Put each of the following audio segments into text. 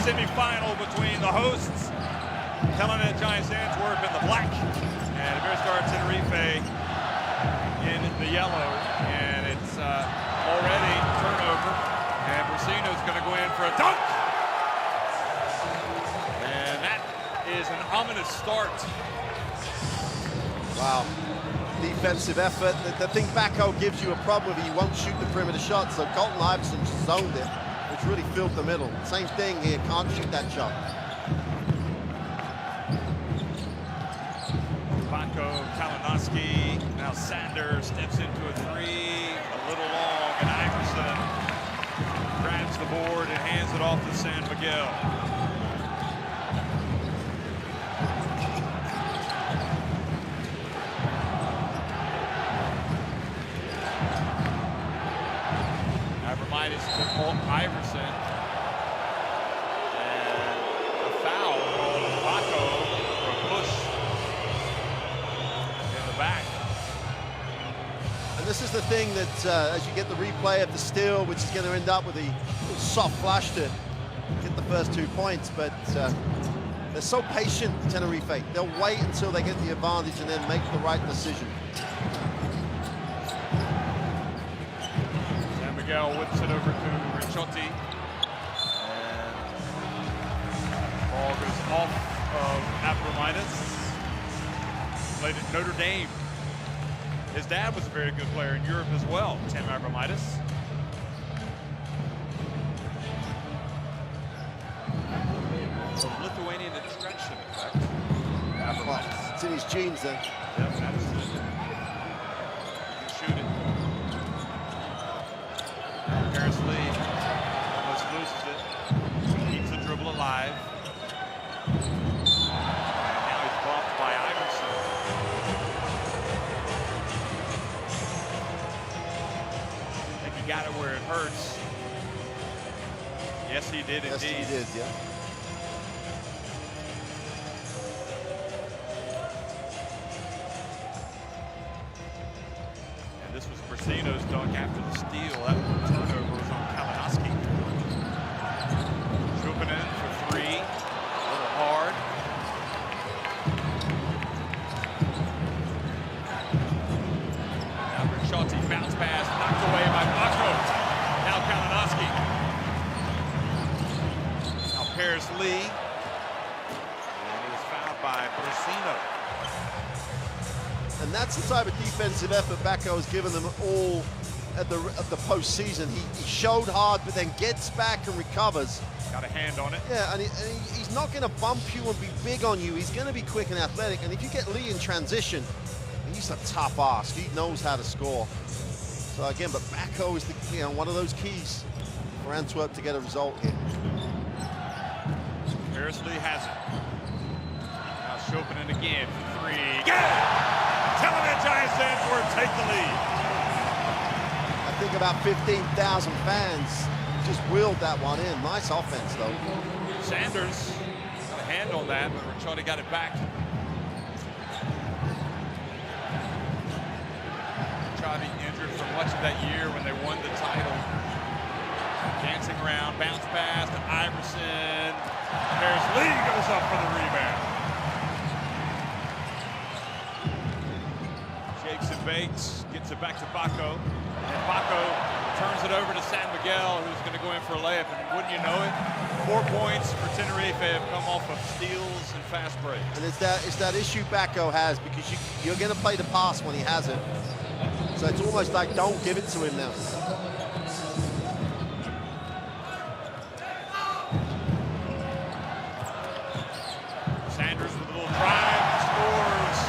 semi-final between the hosts, Telenet Giants Antwerp in the black, and Iberostar Tenerife in the yellow. And it's already turnover, and Brasino's going to go in for a dunk. And that is an ominous start. Wow. Defensive effort. The thing Backo gives you a problem with, he won't shoot the perimeter shot, so Colton Iverson just zoned it, which really filled the middle. Same thing here, can't shoot that shot. Backo, Kalinowski, now Sanders steps into a three, a little long, and Iverson grabs the board and hands it off to San Miguel. Iverson, and a foul on Backo for a push in the back. And this is the thing that as you get the replay of the steal, which is going to end up with a soft flash to get the first 2 points, but they're so patient, Tenerife. They'll wait until they get the advantage and then make the right decision. San Miguel whips it over to Ricciotti, and ball goes off of Abromaitis. Played at Notre Dame. His dad was a very good player in Europe as well, Tim Abromaitis. So Lithuanian extraction effect. Abromaitis. It's in his genes then. Yep, absolutely. You can shoot it. Paris Lee almost loses it. Keeps the dribble alive. And now he's bumped by Iverson. I think he got it where it hurts. Yes, he did indeed. Yes, he did, yeah. This was Brasino's dunk after the steal. That turnover was on Kalinowski. Trooping in for three. A little hard. Now Ricciotti, bounce pass, knocked away by Backo. Now Kalinowski. Now Paris Lee. And he was fouled by Brasino. And that's the type of defensive effort Backo has given them all at the postseason. He showed hard, but then gets back and recovers. Got a hand on it. Yeah, and he's not going to bump you and be big on you. He's going to be quick and athletic. And if you get Lee in transition, he's a tough ask. He knows how to score. So again, but Backo is one of those keys for Antwerp to get a result here. Paris Lee has it. Now Chopin again for three. Get it! Telenet Giants Antwerp take the lead. I think about 15,000 fans just wheeled that one in. Nice offense, though. Sanders got a hand on that, but Ricciotti got it back. Ricciotti injured for much of that year when they won the title. Dancing around, bounce pass to Iverson. Paris Lee goes up for the rebound. Bakes gets it back to Backo, and Backo turns it over to San Miguel, who's going to go in for a layup, and wouldn't you know it, 4 points for Tenerife have come off of steals and fast breaks. And it's that issue Backo has, because you're going to play the pass when he has it. So it's almost like, don't give it to him now. Sanders with a little drive, scores.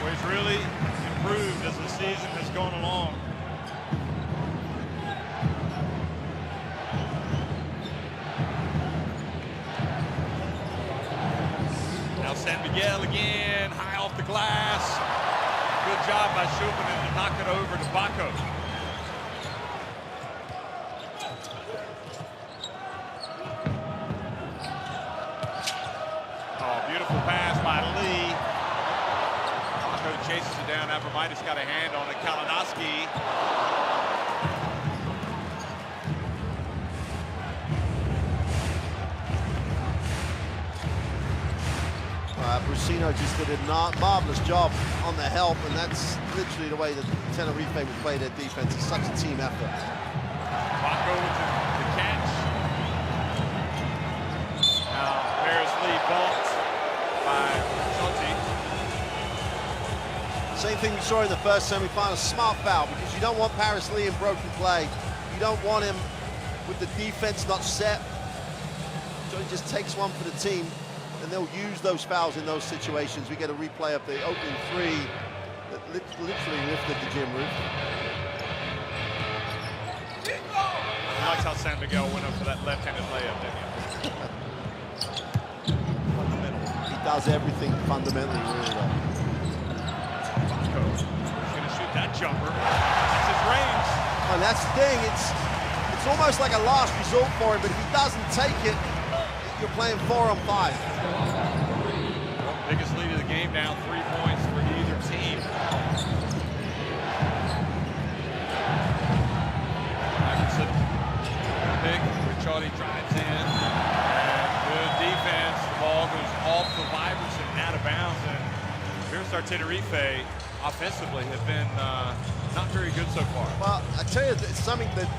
He's really improved as the season has gone along. Now San Miguel again, high off the glass. Good job by Chopin to knock it over to Backo. Oh, beautiful pass by Lee. Backo chases it down. Abromaitis got a hand on it. Kalinowski. Brusino just did a marvelous job on the help, and that's literally the way that Tenerife would play their defense. It's such a team effort. Baco with the catch. Now, Paris Lee bumped by Chonti. Same thing we saw in the first semi-final, smart foul, because you don't want Paris Lee in broken play. You don't want him with the defense not set. So he just takes one for the team, and they'll use those fouls in those situations. We get a replay of the opening three that literally lifted the gym roof. I liked how San Miguel went up for that left-handed layup, didn't he? Fundamental. He does everything fundamentally really well. Baco is going to shoot that jumper. That's his range. And that's the thing. It's almost like a last resort for him, but if he doesn't take it, you're playing 4 on 5. Biggest lead of the game now, 3 points for either team. Atkinson, pick, Ricciotti drives in, and good defense. The ball goes off the Vibers and out of bounds. And Iberostar Tenerife offensively have been not very good so far. Well, I tell you, it's something that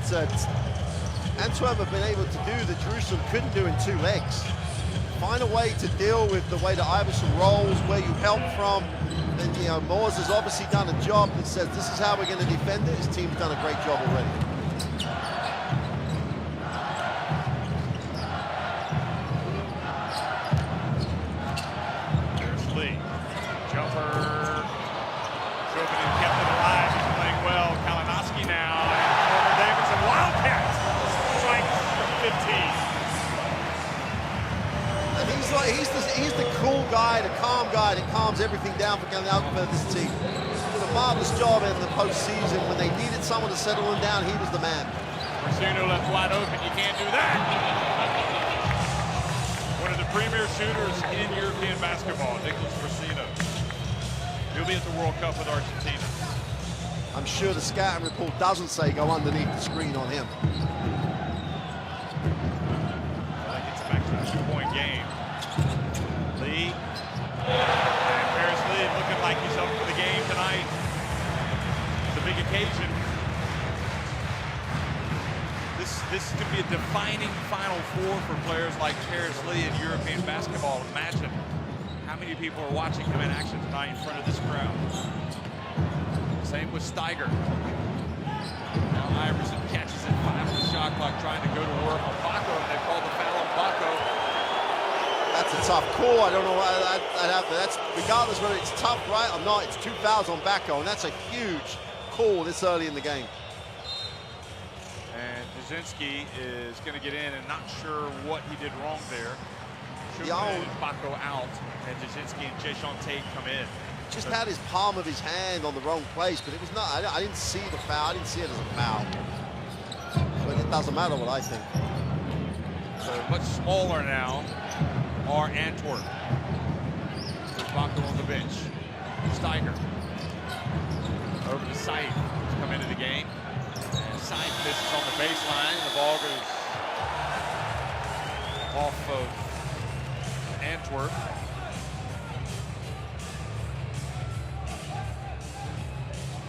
Antwerp have been able to do that Jerusalem couldn't do in 2 legs. Find a way to deal with the way that Iverson rolls, where you help from. And, you know, Moores has obviously done a job that says this is how we're going to defend it. His team's done a great job already. There's Lee. Jumper. Driven and kept it alive. He's playing well. Kalinowski now. And Davidson. Wildcat. Strikes from 15. And he's the cool guy, the calm guy that calms everything down for this team. He did a marvelous job in the postseason. When they needed someone to settle him down, he was the man. Brusino left wide open. You can't do that. One of the premier shooters in European basketball, Nicholas Brusino. He'll be at the World Cup with Argentina. I'm sure the scouting report doesn't say go underneath the screen on him. That gets back to a 2-point game. Lee. And Paris Lee looking like he's up for the game tonight. It's a big occasion. This could be a defining Final Four for players like Paris Lee in European basketball. Imagine how many people are watching him in action tonight in front of this crowd. Same with Steiger. Now Iverson catches it, 5 on the shot clock, trying to go to work on Baco, and they call the foul on Baco. That's a tough call. I don't know why that happened. That's regardless whether it's tough, right, or not. It's 2 fouls on Baco, and that's a huge call this early in the game. And Jasinski is going to get in, and not sure what he did wrong there. Yeah, Baco out, and Jasinski and Jason Tate come in. Just had his palm of his hand on the wrong place, but it was not. I didn't see the foul. I didn't see it as a foul. But it doesn't matter what I think. So much smaller now are Antwerp. With Baco on the bench. Steiger. Over to Said, who's come into the game. And Said misses on the baseline. The ball goes off of Antwerp.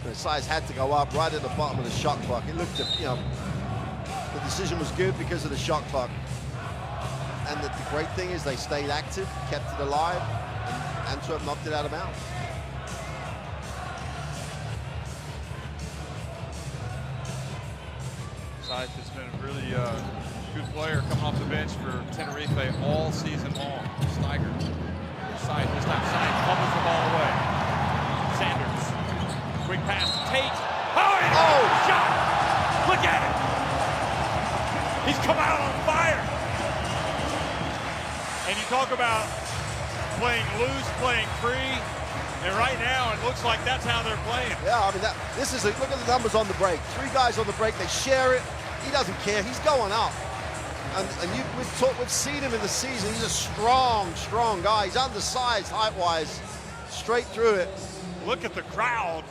The size had to go up right at the bottom of the shot clock. It looked, you know, the decision was good because of the shot clock. And the great thing is they stayed active, kept it alive, and Antwerp knocked it out of bounds. Said has been a really good player coming off the bench for Tenerife all season long. Steiger. Said this time. Said fumbles the ball away. Sanders. Quick pass to Tate. Oh, shot! Look at it! He's come out on fire! And you talk about playing loose, playing free, and right now it looks like that's how they're playing. Yeah, I mean, this is look at the numbers on the break. 3 guys on the break, they share it. He doesn't care, he's going up. And we've seen him in the season. He's a strong guy. He's undersized height-wise, straight through it. Look at the crowd.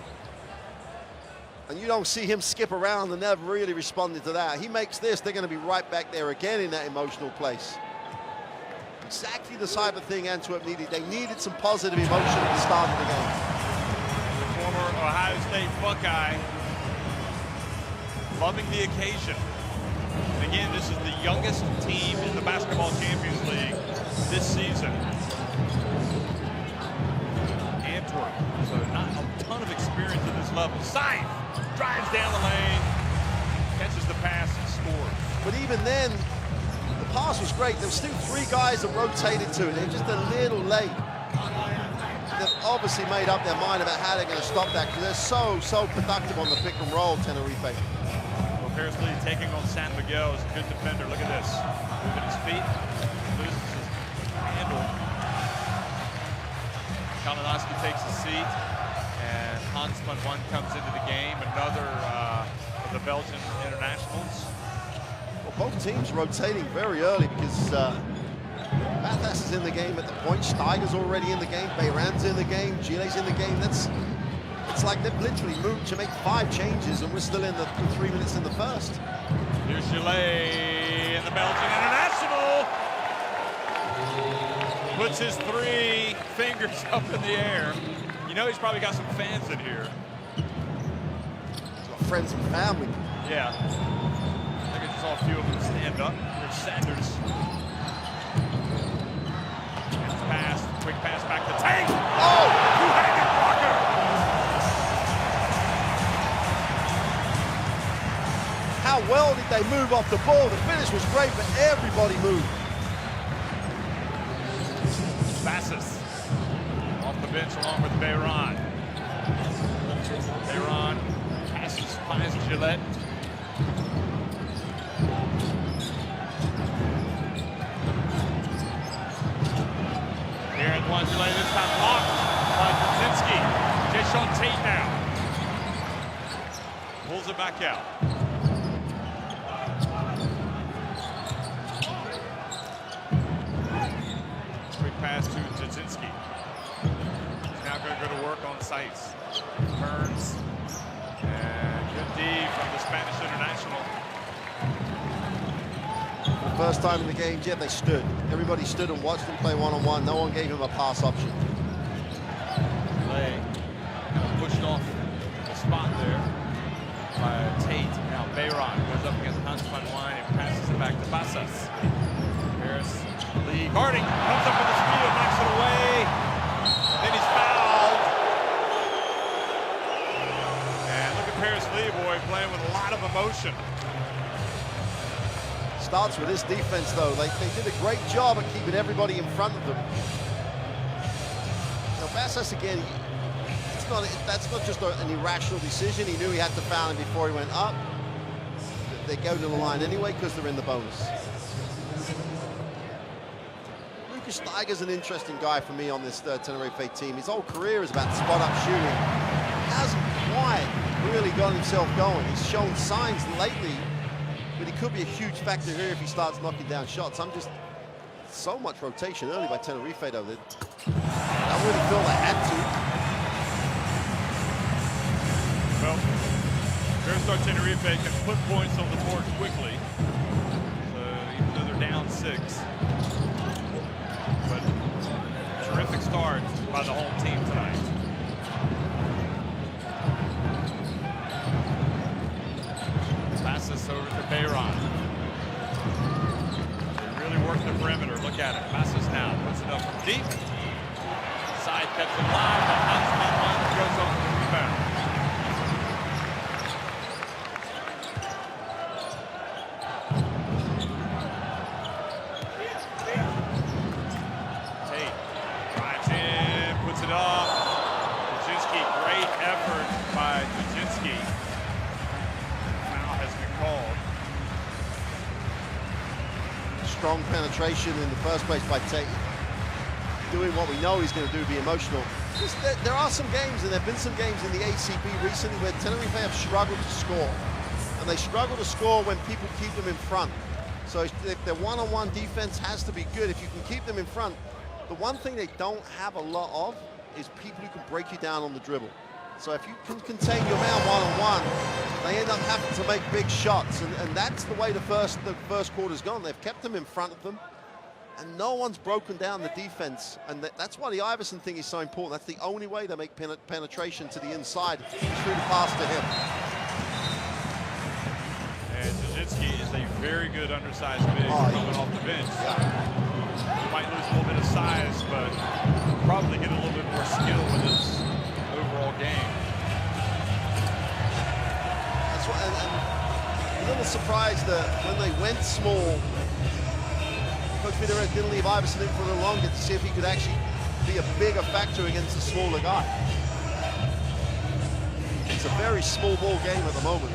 And you don't see him skip around and never really responding to that. He makes this, they're going to be right back there again in that emotional place. exactly the type of thing Antwerp needed. They needed some positive emotion at the start of the game. The former Ohio State Buckeye, loving the occasion. And again, this is the youngest team in the Basketball Champions League this season. Antwerp, so not a ton of experience at this level. Scythe drives down the lane, catches the pass, and scores. But even then, the pass was great. There were still 3 guys that rotated to it. They were just a little late. They've obviously made up their mind about how they're going to stop that because they're so productive on the pick and roll, Tenerife. Well, Paris Lee taking on San Miguel is a good defender. Look at this. Moving his feet, loses his handle. Kalinowski takes a seat, and Hans van Wan comes into the game, another of the Belgian internationals. Well, both teams rotating very early because Bathas is in the game at the point, Steiger's already in the game, Bayran's in the game, Gile's in the game. It's like they've literally moved to make 5 changes and we're still in the 3 minutes in the first. Here's Gile and the Belgian international. Puts his 3 fingers up in the air. You know he's probably got some fans in here. Friends and family. Yeah. I think I just saw a few of them stand up. There's Sanders. Pass, quick pass back to Tank. Oh! Two-handed blocker. How well did they move off the ball? The finish was great, but everybody moved. Bassis off the bench along with Bayran. Bayran passes, finds Gillette. Here at one Gillette, this time blocked by Kaczynski. Jason Tate now. Pulls it back out. Pass to Jaczynski. He's now going to go to work on Sykes. Turns. And good D from the Spanish international. For the first time in the game, Jeff, they stood. Everybody stood and watched him play one-on-one. No one gave him a pass option. Play pushed off the spot there by Tate. Now Bayron goes up against Hans van Wan and passes it back to Bassas. Paris Lee guarding, comes up with the speed, knocks it away. Then he's fouled. And look at Paris Lee, boy, playing with a lot of emotion. Starts with this defense, though. They did a great job at keeping everybody in front of them. Now, Bassas, again, that's not just an irrational decision. He knew he had to foul him before he went up. They go to the line anyway because they're in the bonus. Steiger's an interesting guy for me on this Tenerife team. His whole career is about spot-up shooting. He hasn't quite really got himself going. He's shown signs lately, but he could be a huge factor here if he starts knocking down shots. So much rotation early by Tenerife, though, that I really feel they had to. Well, Iberostar Tenerife can put points on the board quickly, so even though they're down 6. But terrific start by the home team tonight. Pass this over to Bayron. They really work the perimeter. Look at it. Passes now. Puts it up from deep. Side cuts it live. The Hans van Wan goes on the rebound. Strong penetration in the first place by Tate. Doing what we know he's going to do, be emotional. There are some games, and there have been some games in the ACB recently where Tenerife have struggled to score. And they struggle to score when people keep them in front. So if their one-on-one defense has to be good, if you can keep them in front, the one thing they don't have a lot of is people who can break you down on the dribble. So if you can contain your man one-on-one, they end up having to make big shots, and that's the way the first quarter's gone. They've kept them in front of them, and no one's broken down the defense. And that's why the Iverson thing is so important. That's the only way they make penetration to the inside through the pass to him. And Dzerzhinsky is a very good undersized big coming off the bench. He might lose a little bit of size, but probably get a little bit more skill with his overall game. That's what, and a little surprised that when they went small, Coach Federer didn't leave Iverson in for a little longer to see if he could actually be a bigger factor against a smaller guy. It's a very small ball game at the moment.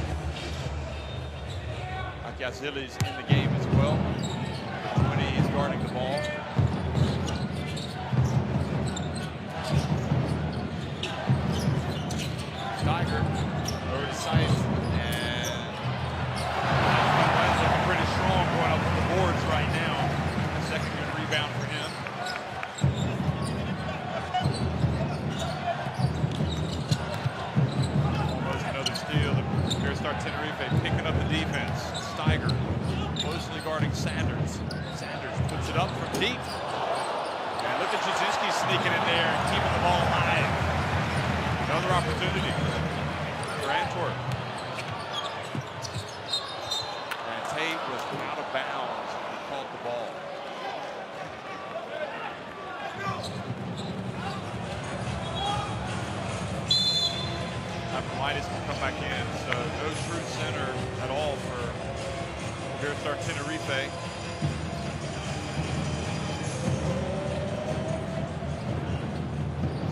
Akazili's in the game as well. 20, he's guarding the ball. Tiger over to Scythe, and that's looking pretty strong going up on the boards right now. A second good rebound for him. Almost another steal. The Iberostar Tenerife picking up the defense. Steiger closely guarding Sanders. Sanders puts it up from deep. And look at Dzerzhinsky sneaking in there and keeping the ball alive. Another opportunity for Antwerp. And Tate was out of bounds when he caught the ball. Abromaitis will come back in, so no true center at all for Iberostar Tenerife.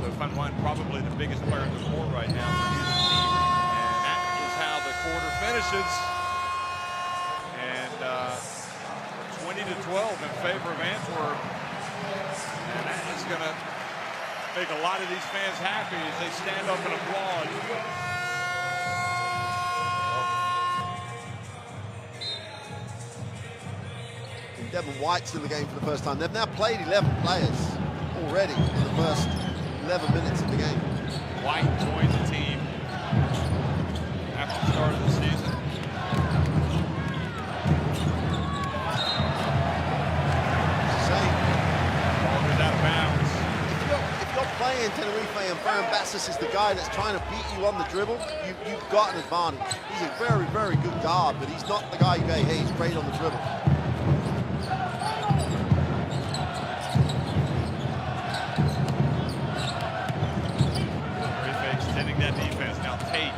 So Fanwan, probably the biggest player in the court right now for either team. And that is how the quarter finishes. And 20-12 in favor of Antwerp. And that is going to make a lot of these fans happy as they stand up and applaud. Devin White's in the game for the first time. They've now played 11 players already in the first 11 minutes of the game. White joined the team after the start of the season. Ball goes out of bounds. If you're playing Tenerife and Baron Bassis is the guy that's trying to beat you on the dribble, you've got an advantage. He's a very, very good guard, but he's not the guy you go, hey, he's great on the dribble. That defense. Now Tate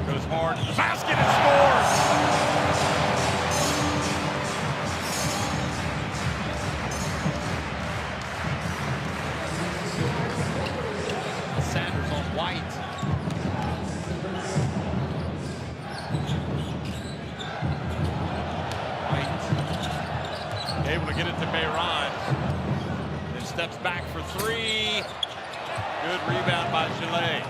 goes hard to the basket and scores! Sanders on White. White able to get it to Bayron. Then steps back for three. Good rebound by Gillet.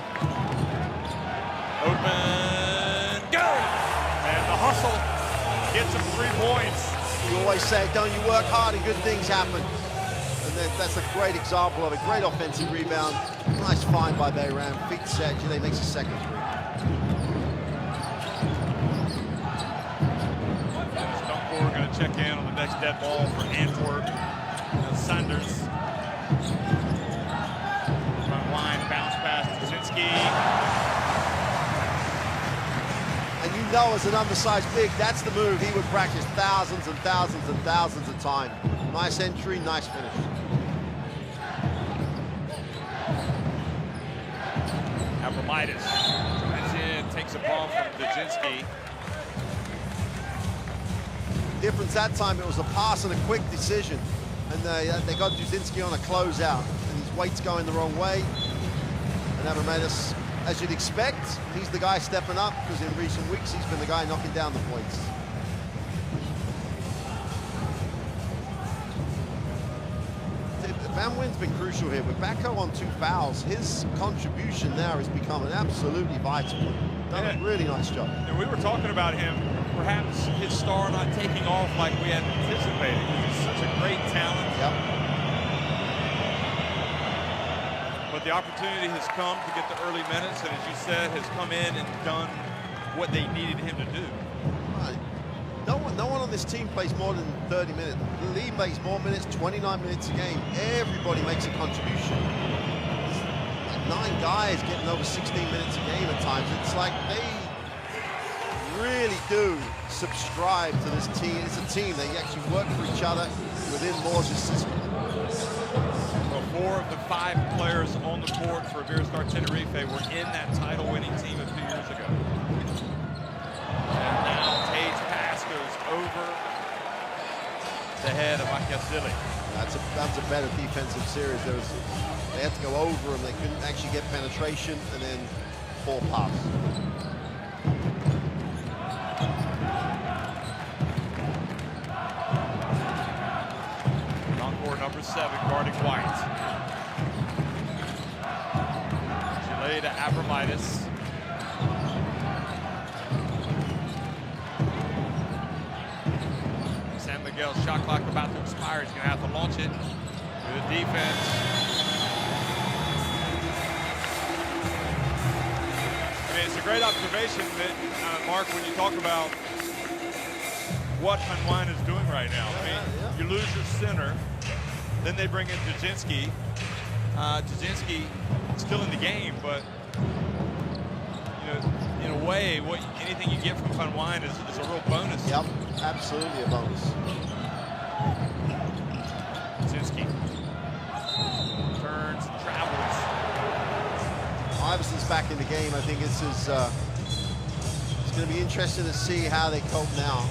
Open, go! And the hustle gets him 3 points. You always say, don't you work hard and good things happen. And that's a great example of a great offensive rebound. Nice find by Bayram. Feet set, Gillet makes a second three. Stumpcore going to check in on the next dead ball for Antwerp. Sanders. Front line, bounce pass to Dzerzhinsky. And you know, as an undersized big, that's the move he would practice thousands and thousands and thousands of times. Nice entry, nice finish. Abromaitis drives in, takes a ball from Dzerzhinsky. Difference that time, it was a pass and a quick decision. And they got Dzerzhinsky on a closeout. And his weight's going the wrong way. And Abromaitis, as you'd expect, he's the guy stepping up because in recent weeks he's been the guy knocking down the points. Van Win's been crucial here. With Bacco on 2 fouls, his contribution now is becoming absolutely vital. Done a really nice job. And we were talking about him, perhaps his star not taking off like we had anticipated. He's such a great talent. Yep. But the opportunity has come to get the early minutes, and as you said, has come in and done what they needed him to do. Right. No one on this team plays more than 30 minutes. The lead plays more minutes, 29 minutes a game. Everybody makes a contribution. Like 9 guys getting over 16 minutes a game at times. It's like they really do subscribe to this team. It's a team. They actually work for each other within Moses' system. Well, 4 of the 5 players on the court for Iberostar Tenerife were in that title-winning team a few years ago. And now Tate's pass goes over the head of Akasili. That's a better defensive series. They had to go over them. They couldn't actually get penetration, and then 4 pops. Encore number 7 guarding White. Chile to Abramitis. San Miguel's shot clock about to expire. He's going to have to launch it. Good defense. I mean, it's a great observation that, Mark, when you talk about what Hanwine is doing right now. I mean, you lose your center, then they bring in Jasinski. Jasinski still in the game, but you know, in a way, anything you get from Hanwine is a real bonus. Yep, absolutely a bonus. Jasinski turns, travels. Iverson's back in the game. I think it's going to be interesting to see how they cope now.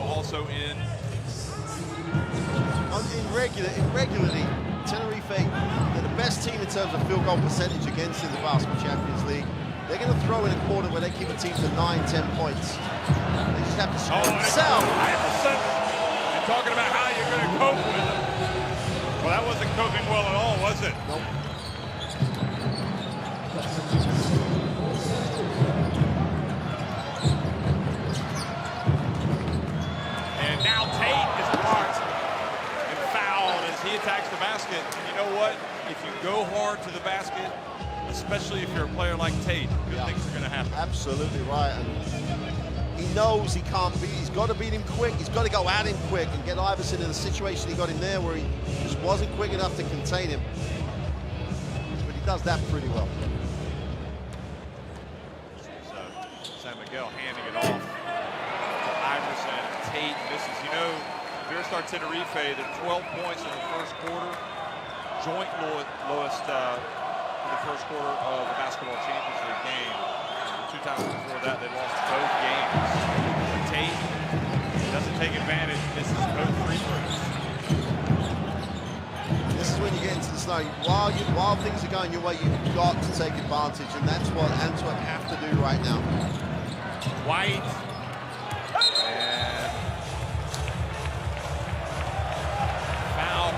Also in regularly, Tenerife, they're the best team in terms of field goal percentage against in the Basketball Champions League. They're going to throw in a quarter where they keep a team to 9-10 points. They just have to score themselves. You're talking about how you're going to cope with it. Well, that wasn't coping well at all, was it? Nope. He attacks the basket, and you know what? If you go hard to the basket, especially if you're a player like Tate, good things are going to happen. Absolutely right. And he knows he can't beat. He's got to beat him quick. He's got to go at him quick and get Iverson in the situation he got him there, where he just wasn't quick enough to contain him. But he does that pretty well. San Miguel handing it off to Iverson. Tate misses. You know, Iberostar Tenerife, they're 12 points in the first quarter, joint lowest in the first quarter of the Basketball Champions League game. And 2 times before that, they lost both games. But Tate doesn't take advantage, misses both free throws. This is when you get into the snow. While things are going your way, you've got to take advantage, and that's what Antwerp have to do right now. White.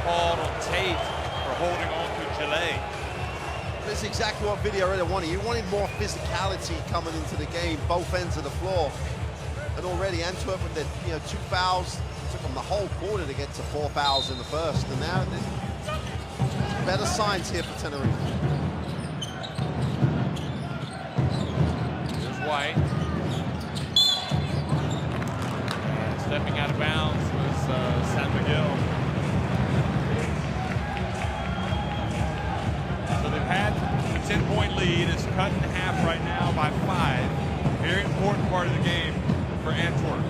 Called on Tate for holding on to Chile. That's exactly what Villarreal wanted. You wanted more physicality coming into the game, both ends of the floor. And already Antwerp with their 2 fouls, it took them the whole quarter to get to 4 fouls in the first. And now better signs here for Tenerife. Here's White. And stepping out of bounds was San Miguel. Had a 10-point lead. It's cut in half right now by 5. Very important part of the game for Antwerp.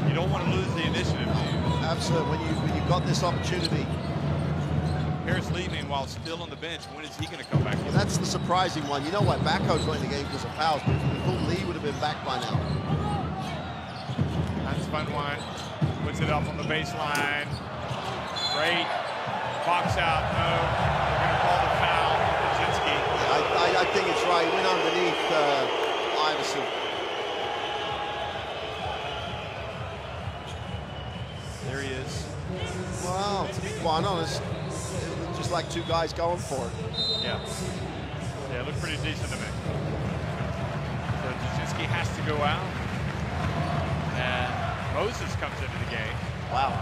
You don't want to lose the initiative, do you? Absolutely. When you've got this opportunity. Harris Lee, meanwhile, still on the bench. When is he going to come back? Well, that's the surprising one. You know what? Backo's going the game because of fouls, but we thought Lee would have been back by now. That's Hanwine. Puts it up on the baseline. Great. Box out. No. Call the foul, Jasinski. I think it's right. He went underneath Iverson. There he is. Well, to be quite honest, it looked just like 2 guys going for it. Yeah. Yeah, it looked pretty decent to me. So Jasinski has to go out. And Moses comes into the game. Wow.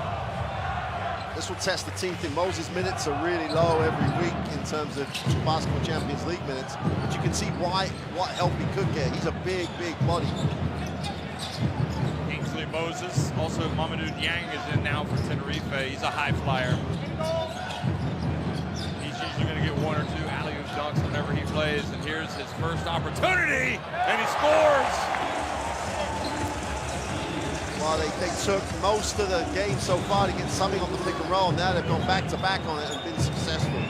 This will test the teeth in Moses' minutes are really low every week in in terms of Basketball Champions League minutes, but you can see what help he could get. He's a big, big body. Kingsley Moses, also Mamadou Niang is in now for Tenerife. He's a high flyer. He's usually going to get one or two alley-oop dunks whenever he plays, and here's his first opportunity, and he scores! Well, they took most of the game so far to get something on the pick and roll. Now they've gone back-to-back on it and been successful.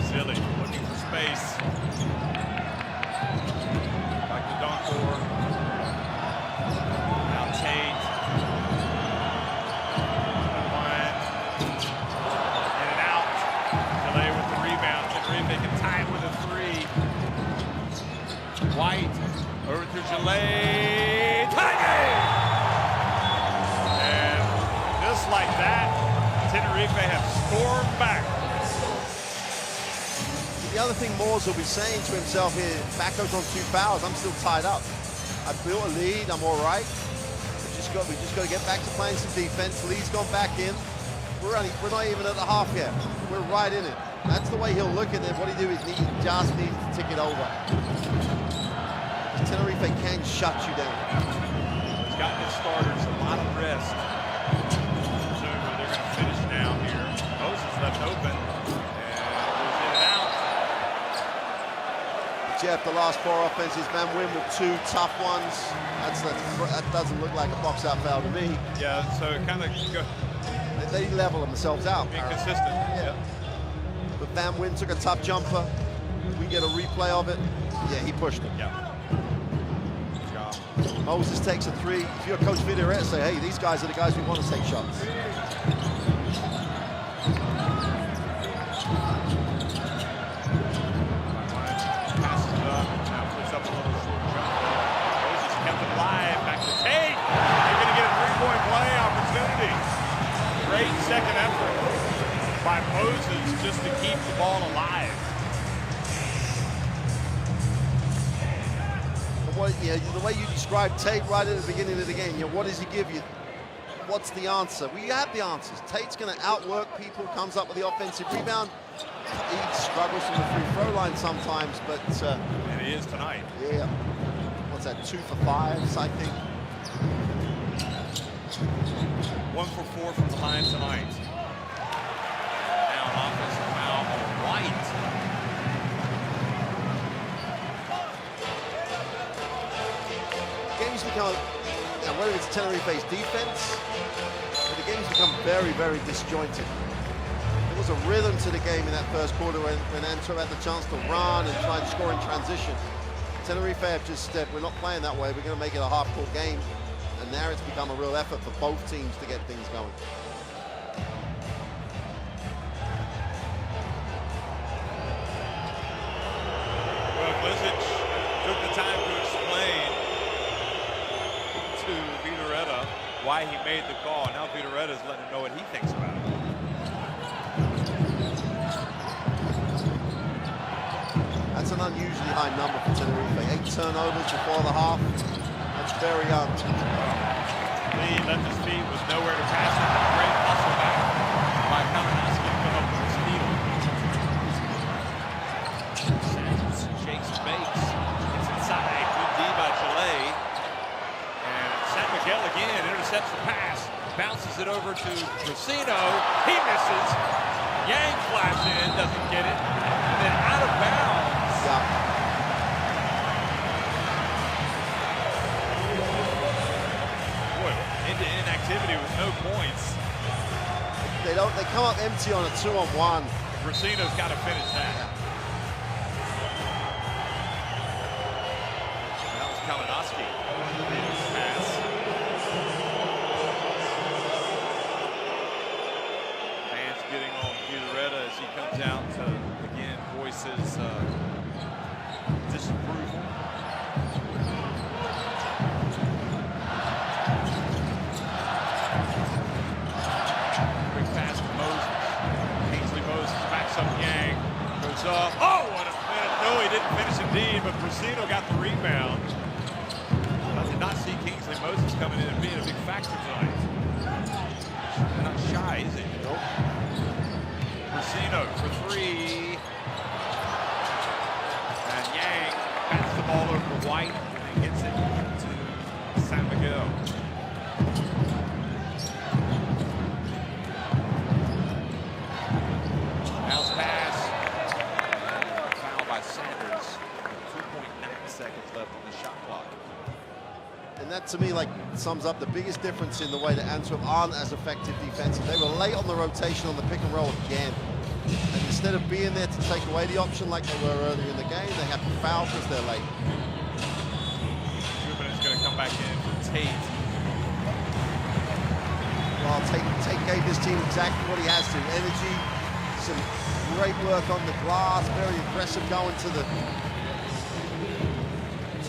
Silly looking for space. Back to Donkor. Now Tate. One. In and out. Delay with the rebound. Tenerife can tie it with a three. White over to Gillet. Tie game! And just like that, Tenerife have stormed back. The other thing Moores will be saying to himself here, Baco's on 2 fouls, I'm still tied up. I built a lead, I'm all right. We just got to get back to playing some defense. Lead's gone back in. We're not even at the half yet. We're right in it. That's the way he'll look at it. What he do is he just needs to tick it over. Tenerife can shut you down. He's gotten his starters a lot of rest. So they're going to finish now here. Moses left open. Jeff, the last 4 offenses, Van Wyn with 2 tough ones. That doesn't look like a box-out foul to me. Yeah, so it kind of they level themselves out. Being consistent. Yeah. But Van Wyn took a tough jumper. We get a replay of it. Yeah, he pushed it. Yeah. Moses takes a 3. If you're Coach Vidaureta, say, hey, these guys are the guys we want to take shots. Great second effort by Moses just to keep the ball alive. The way you described Tate right at the beginning of the game, what does he give you? What's the answer? We have the answers. Tate's going to outwork people, comes up with the offensive rebound. He struggles from the free throw line sometimes, but... and he is tonight. Yeah. What's that, 2 for 5, I think? 1 for 4 from behind tonight. Now an offensive foul on White. Games become, whether it's Tenerife's defense, but the games become very, very disjointed. There was a rhythm to the game in that first quarter when Antwerp had the chance to run and try and score in transition. Tenerife have just said, we're not playing that way, we're going to make it a half-court game. And now it's become a real effort for both teams to get things going. Well, Glisic took the time to explain to Vidaureta why he made the call. Now Vidaureta is letting him know what he thinks about it. That's an unusually high number for Tenerife. 8 turnovers before the half. That's very young. Lee left his feet, was nowhere to pass it. Great hustle back by Kalinowski to come up with a steal. Sands shakes and bakes. Gets inside. Good D by Gillet. And San Miguel again intercepts the pass. Bounces it over to Brasino. He misses. Yang flies in, doesn't get it. And then out of bounds. Yeah. Inactivity with no points. They come up empty on a 2-on-1. Brasino's got to finish that. That was Kalinowski. Pass. Fans getting on Vidaureta as he comes out to again voice his disapproval. Oh, what a minute. No, he didn't finish indeed, but Brasino got the rebound. I did not see Kingsley Moses coming in and being a big factor tonight. Not shy, is he? No, that to me like sums up the biggest difference in the way that Antwerp aren't as effective defensive. They were late on the rotation on the pick and roll again. And instead of being there to take away the option like they were earlier in the game, they have to foul because they're late. Ruben is going to come back in for Tate. Well, Tate gave this team exactly what he has to. Energy, some great work on the glass, very aggressive going to the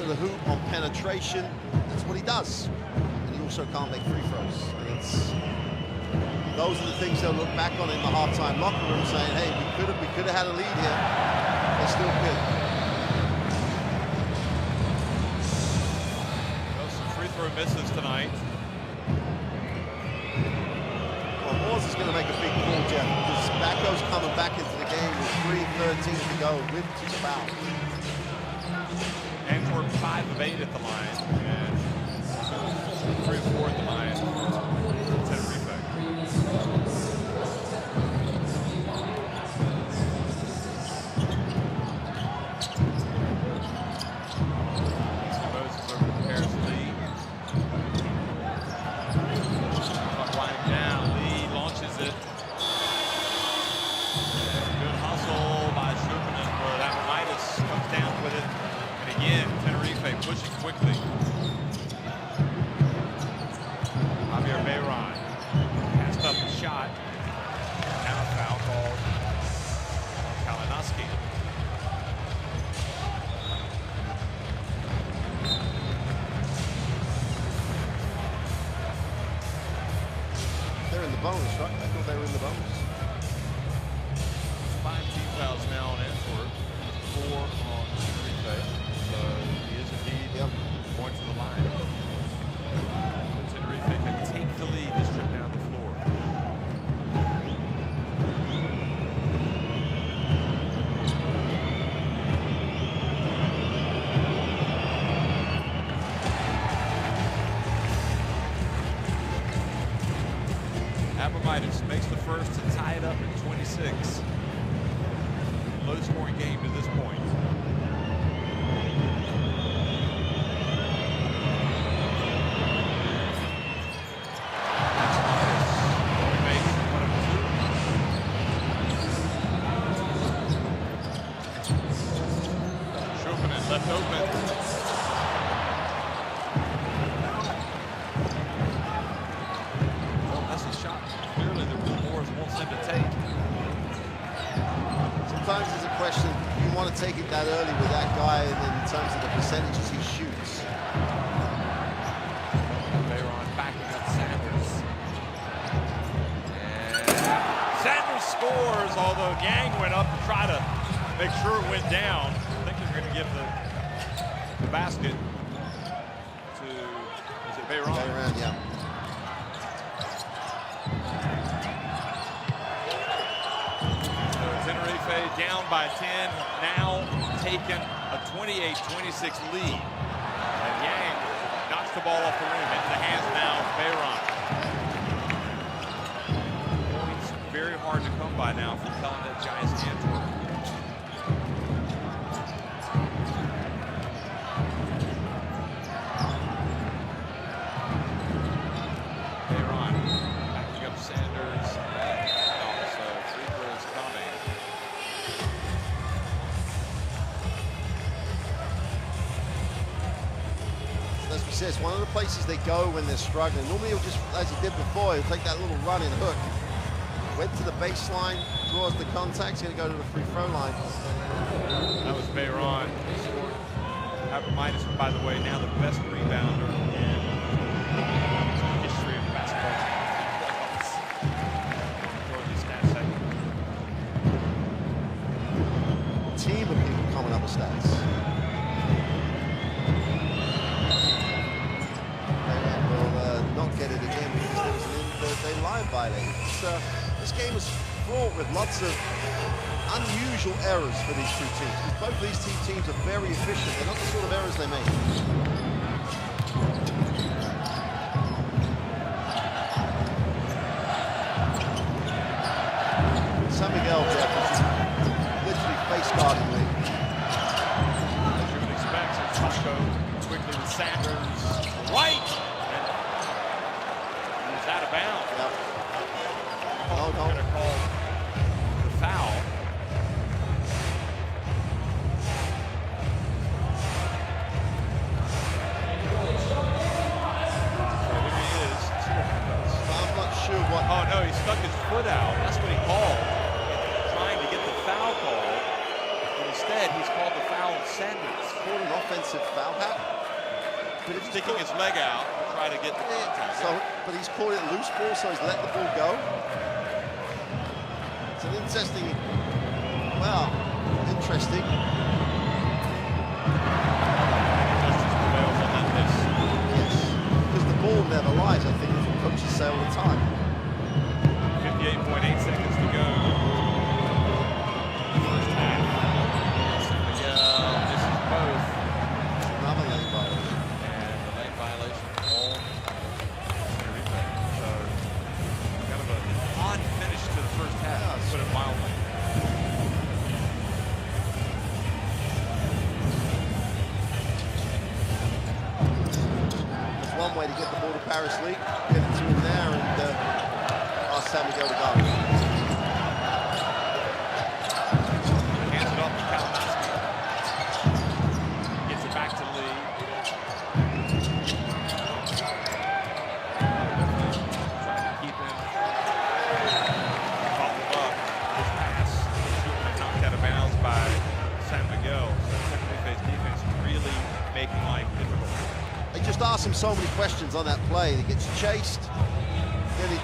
hoop on penetration. That's what he does. And he also can't make free throws. And those are the things they'll look back on in the halftime locker room saying, hey, we could have had a lead here. They still could. Well, some free throw misses tonight. Well, Moores is going to make a big call, Jeff, because Backo's coming back into the game with 3:13 to go, with 2 fouls. Antwerp 5 of 8 at the line, and 3 of 4 at the line for Tenerife. Moses over to Paris Lee. Clock winding down. Lee launches it. Good hustle by Sherman, where that Midas comes down with it. Again, Tenerife pushing quickly. Javier Bayron passed up the shot. Now a foul called Kalinowski. They're in the bonus, right? I thought they were in the bonus. 5 team fouls now on Antwerp, 4 on Tenerife. So he is indeed going to the line. Tenerife can take the lead this trip down the floor. Abromaitis makes the first to tie it up at 26. Low scoring game to this point. Left open. Well, that's a shot. Clearly, the Moors wants him to take. Sometimes there's a question, you want to take it that early with that guy in terms of the percentages he shoots. Bayron backing up Sanders. And Sanders scores, although Yang went up to try to make sure it went down. Going to give the basket to, is it Bayron? Bayron, yeah. So Tenerife down by 10, now taking a 28-26 lead. And Yang knocks the ball off the rim into the hands now of Bayron. Points very hard to come by now for Telenet Giants Antwerp. It's one of the places they go when they're struggling. Normally he'll just, as he did before, he'll take that little running hook. Went to the baseline, draws the contact, he's going to go to the free throw line. That was Bayron. Abromaitis, by the way, now the best rebounder in the history of basketball playoffs. Throwing these stats at you. Team of people coming up with stats. Not get it again because there was they line violated. This game is fraught with lots of unusual errors for these two teams. Because both these two teams are very efficient. They're not the sort of errors they make. San Miguel, Jeff, is literally face guarding me. As you would expect, it's Tosco quickly to Sanders. Right! And he was out of bounds. Yep. Oh, no. Going to call the foul. Oh no, he stuck his foot out. That's what he called. Trying to get the foul call. But instead, he's called the foul on Sanders. Called an offensive foul, Pat. But he's sticking his leg out to try to get the contact. So, but he's called it loose ball, so he's let the ball go. It's an interesting, well, interesting. Justice prevails on that miss. Yes, because the ball never lies, I think, that's what coaches say all the time. 58.8 seconds to go. First half. Miguel misses both. Another lane violation. And the lane violation on Tenerife. So kind of an odd finish to the first half, to put it mildly. There's one way to get the ball to Paris League, get it to him there, and San Miguel to go. Hands it off to Kalinowski. Gets it back to Lee. Trying to keep him. Off the buck. This pass. Knocked out of bounds by San Miguel. So Tenerife's defense really making life difficult. They just asked him so many questions on that play. He gets chased.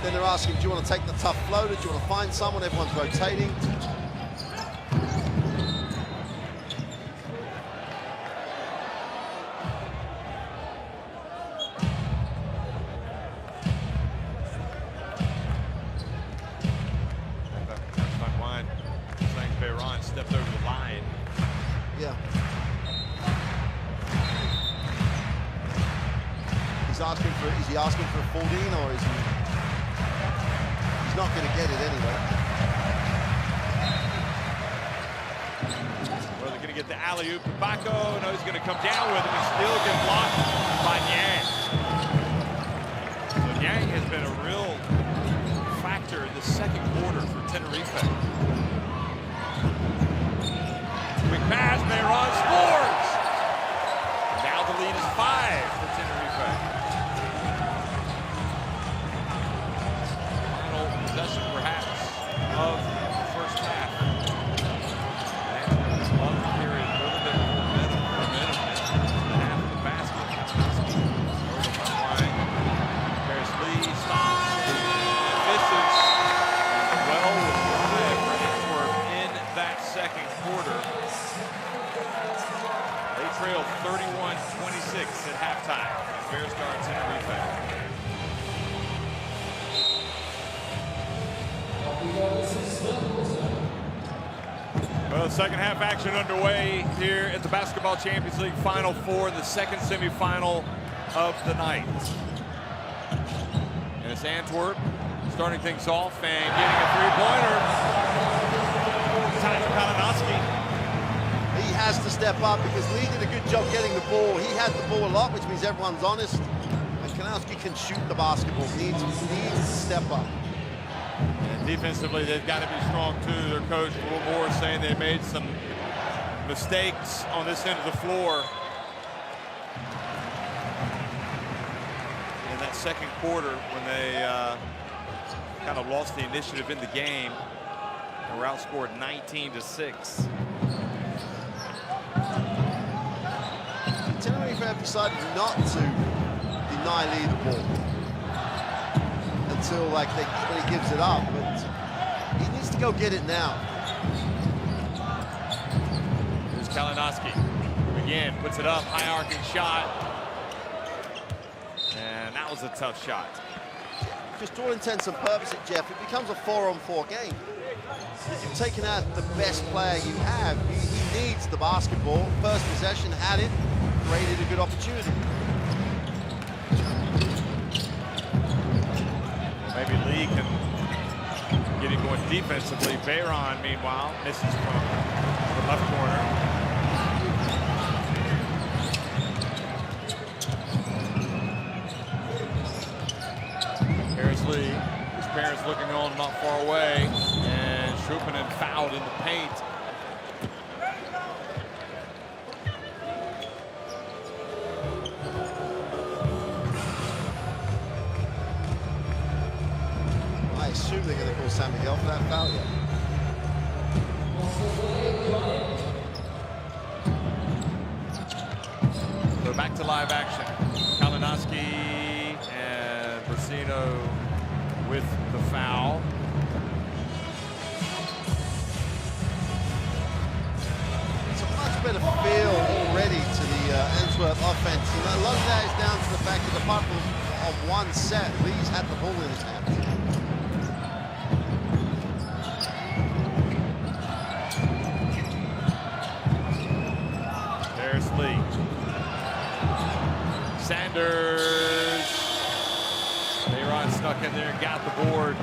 Then they're asking, do you want to take the tough floater? Do you want to find someone? Everyone's rotating. Unwind. Bayron stepped over the line. Yeah. Is he asking for a 14 or is he? He's not going to get it anyway. Well, they're going to get the alley-oop to Baco. No, he's going to come down with him and still get blocked by Yang. So Yang has been a real factor in the second quarter for Tenerife. Quick pass, Bayron scores! Now the lead is 5 for Tenerife. Possession, perhaps, of the first half. And on the period, a little bit more momentum in the half of the basket. Over the front line. Paris Lee stops and misses. Well, with relive for Antwerp in that second quarter. They trail 31-26 at halftime. Iberostar Tenerife. Well, second half action underway here at the Basketball Champions League Final Four, the second semifinal of the night. And it's Antwerp starting things off and getting a three-pointer. Time for Kalinowski. He has to step up because Lee did a good job getting the ball. He had the ball a lot, which means everyone's honest. And Kalinowski can shoot the basketball. Needs to step up. And defensively, they've got to be strong too. Their coach, Will Moore, saying they made some mistakes on this end of the floor. In that second quarter, when they kind of lost the initiative in the game and were outscored 19-6. Tenerife have decided not to deny Lee the ball until when he gives it up, but he needs to go get it now. Here's Kalinowski. Again, puts it up, high arcing shot. And that was a tough shot. Just to all intents and purposes, Jeff, it becomes a 4-on-4 game. You've taken out the best player you have. He needs the basketball. First possession, had it, created a good opportunity. Maybe Lee can get him going defensively. Bayron, meanwhile, misses from the left corner. looking on not far away, and Schuppenen fouled in the paint. I assume they're going to call San Miguel for that foul, yeah. So back to live action. Kalinowski and Brasino with the foul. It's a much better feel already to the Antwerp offense. And a lot of that is down to the fact that apart from one set, Lee's had the ball in his hands. There's Lee. Sanders. Bayron snuck in there and got the board.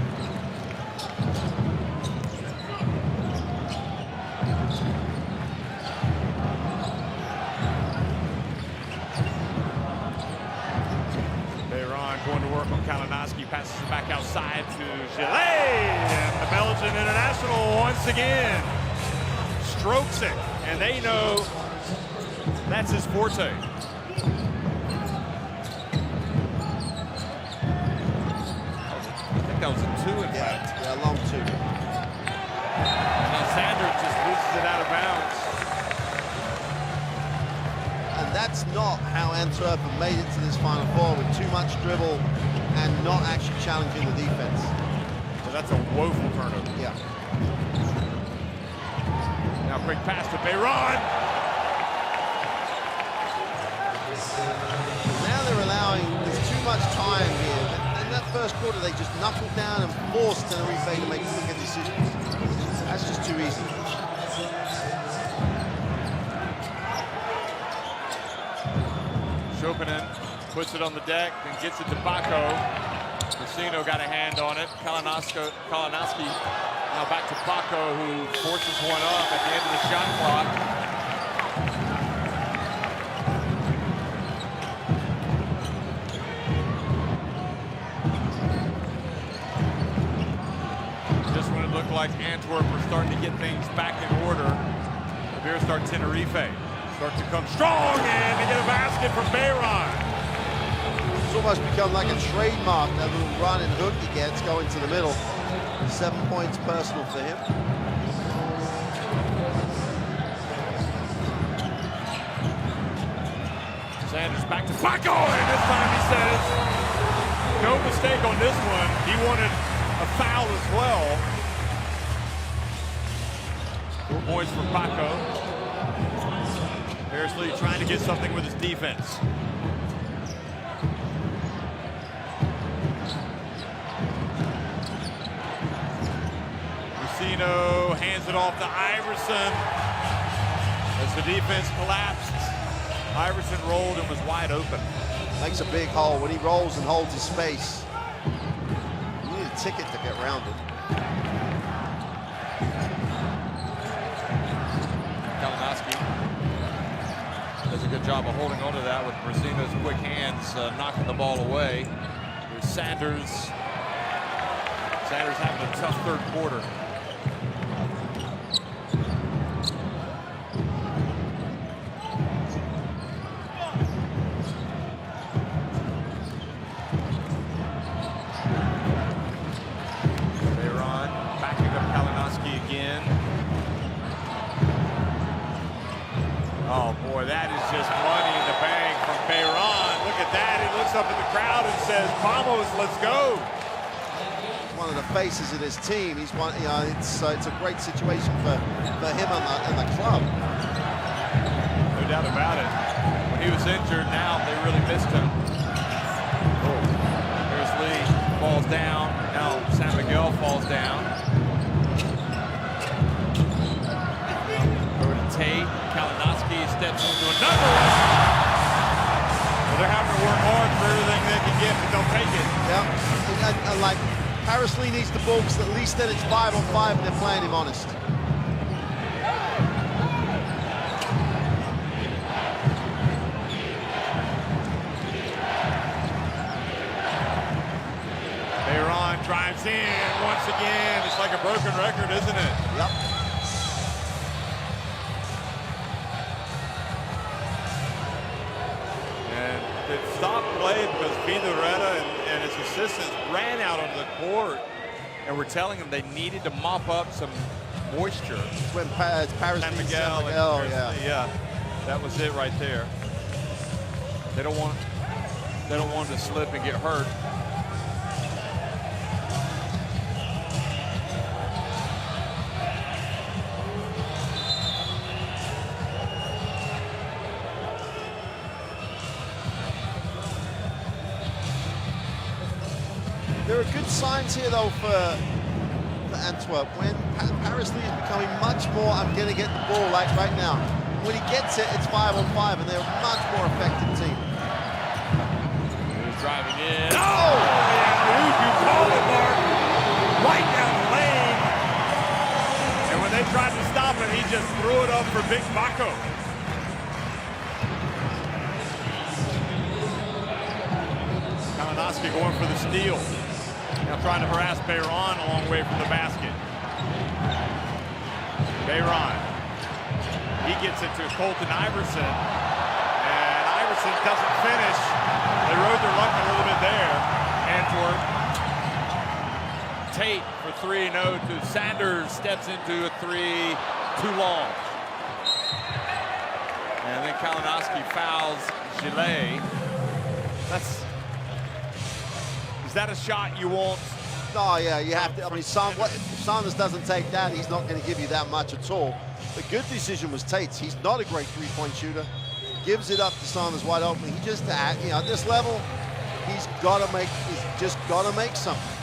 Bayron going to work on Kalinowski, passes it back outside to Gillet, and the Belgian international once again strokes it, and they know that's his forte. That was a 2, in fact. Yeah, long 2. Now Sanders just loses it out of bounds. And that's not how Antwerp have made it to this Final Four, with too much dribble and not actually challenging the defense. So that's a woeful turnover. Yeah. Now quick pass to Bayron. Now they're allowing, there's too much time here. In that first quarter, they just knuckled down and forced Tenerife to make quicker decisions. That's just too easy. Schuppenen puts it on the deck and gets it to Baco. Brasino got a hand on it. Kalinowski now back to Baco, who forces one up at the end of the shot clock. Like Antwerp are starting to get things back in order. Iberostar Tenerife start to come strong, and they get a basket from Bayron. It's almost become like a trademark, that little run and hook he gets going to the middle. 7 points personal for him. Sanders back to Baco, and this time he says, no mistake on this one. He wanted a foul as well. 4 points for Baco. Harris Lee trying to get something with his defense. Brasino hands it off to Iverson. As the defense collapsed, Iverson rolled and was wide open. Makes a big hole. When he rolls and holds his space, you need a ticket to get around it. Kalinowski does a good job of holding on to that with Brasino's quick hands, knocking the ball away. There's Sanders. Sanders having a tough third quarter. Bayron backing up Kalinowski again. Oh boy, that is just money in the bank from Bayron. Look at that, he looks up at the crowd and says, "Vamos, let's go." One of the faces of this team. He's one, you know, it's a great situation for him and the club. No doubt about it. When he was injured, now they really missed him. Oh, here's Lee, falls down. Now San Miguel falls down. Over to Tate. Kalinowski steps into another one. Well, they're having to work hard for everything they can get, but they'll take it. Yeah, and like Harris Lee needs the ball because at least then it's 5-on-5 and they're playing him honest. Bayron drives gets in once again. It's like a broken record, isn't it? Yep. And it stopped play because Vidoretta and his assistants ran out on the court and were telling him they needed to mop up some moisture. It's when Paris San Miguel, yeah, that was it right there. They don't want to slip and get hurt. There are good signs here, though, for Antwerp. When Paris Lee is becoming much more, I'm going to get the ball like right now. When he gets it, it's 5-on-5, and they're a much more effective team. He's driving in. Oh! You called it, Mark. Right down the lane. And when they tried to stop him, he just threw it up for Big Baco. Kalinowski going for the steal. Now trying to harass Bayron a long way from the basket. Bayron. He gets it to Colton Iverson. And Iverson doesn't finish. They rode their luck a little bit there. Antwerp. Tate for three, no to Sanders. Steps into a three, too long. And then Kalinowski fouls Gillet. Is that a shot you want? Oh, yeah, you have to. I mean, if Sanders doesn't take that, he's not going to give you that much at all. The good decision was Tate's. He's not a great three-point shooter. Gives it up to Sanders wide open. He just, at this level, he's just got to make something.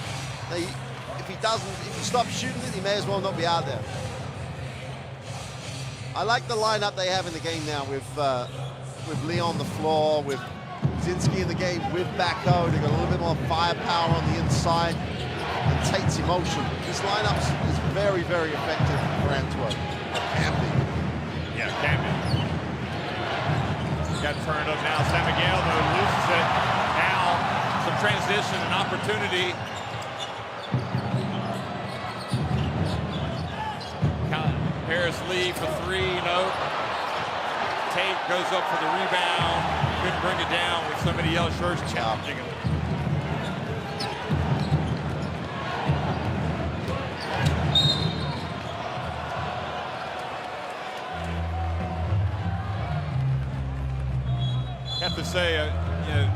If he stops shooting it, he may as well not be out there. I like the lineup they have in the game now with Lee on the floor, with Zinski in the game with Bacco. They've got a little bit more firepower on the inside. And Tate's emotion. This lineup is very, very effective for Antwerp. Can be. Yeah, can be. Got turned up now. San Miguel, though, loses it. Now, some transition and opportunity. Paris Lee for three, no. Tate goes up for the rebound. Couldn't bring it down with so many yellow shirts challenging him. I have to say,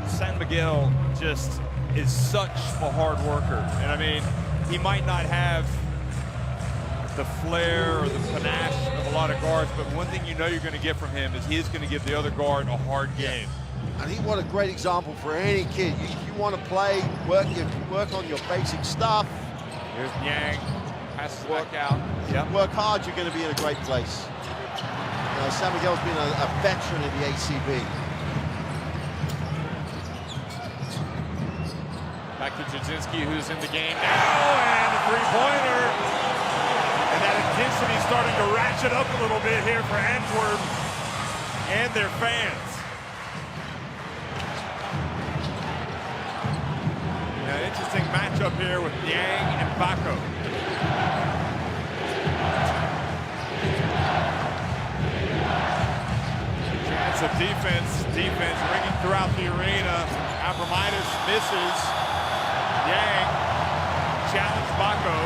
San Miguel just is such a hard worker. And I mean, he might not have the flair or the panache of a lot of guards, but one thing you know you're going to get from him is he is going to give the other guard a hard game. And what a great example for any kid. If you want to play, work on your basic stuff. Here's Yang, passes back out. Yep. Work hard, you're going to be in a great place. San Miguel's been a veteran in the ACB. Back to Jasinski, who's in the game now, and a three-pointer. And that intensity starting to ratchet up a little bit here for Antwerp and their fans. Interesting matchup here with Yang and Baco. Chance of defense ringing throughout the arena. Abromaitis misses. Yang challenged Baco,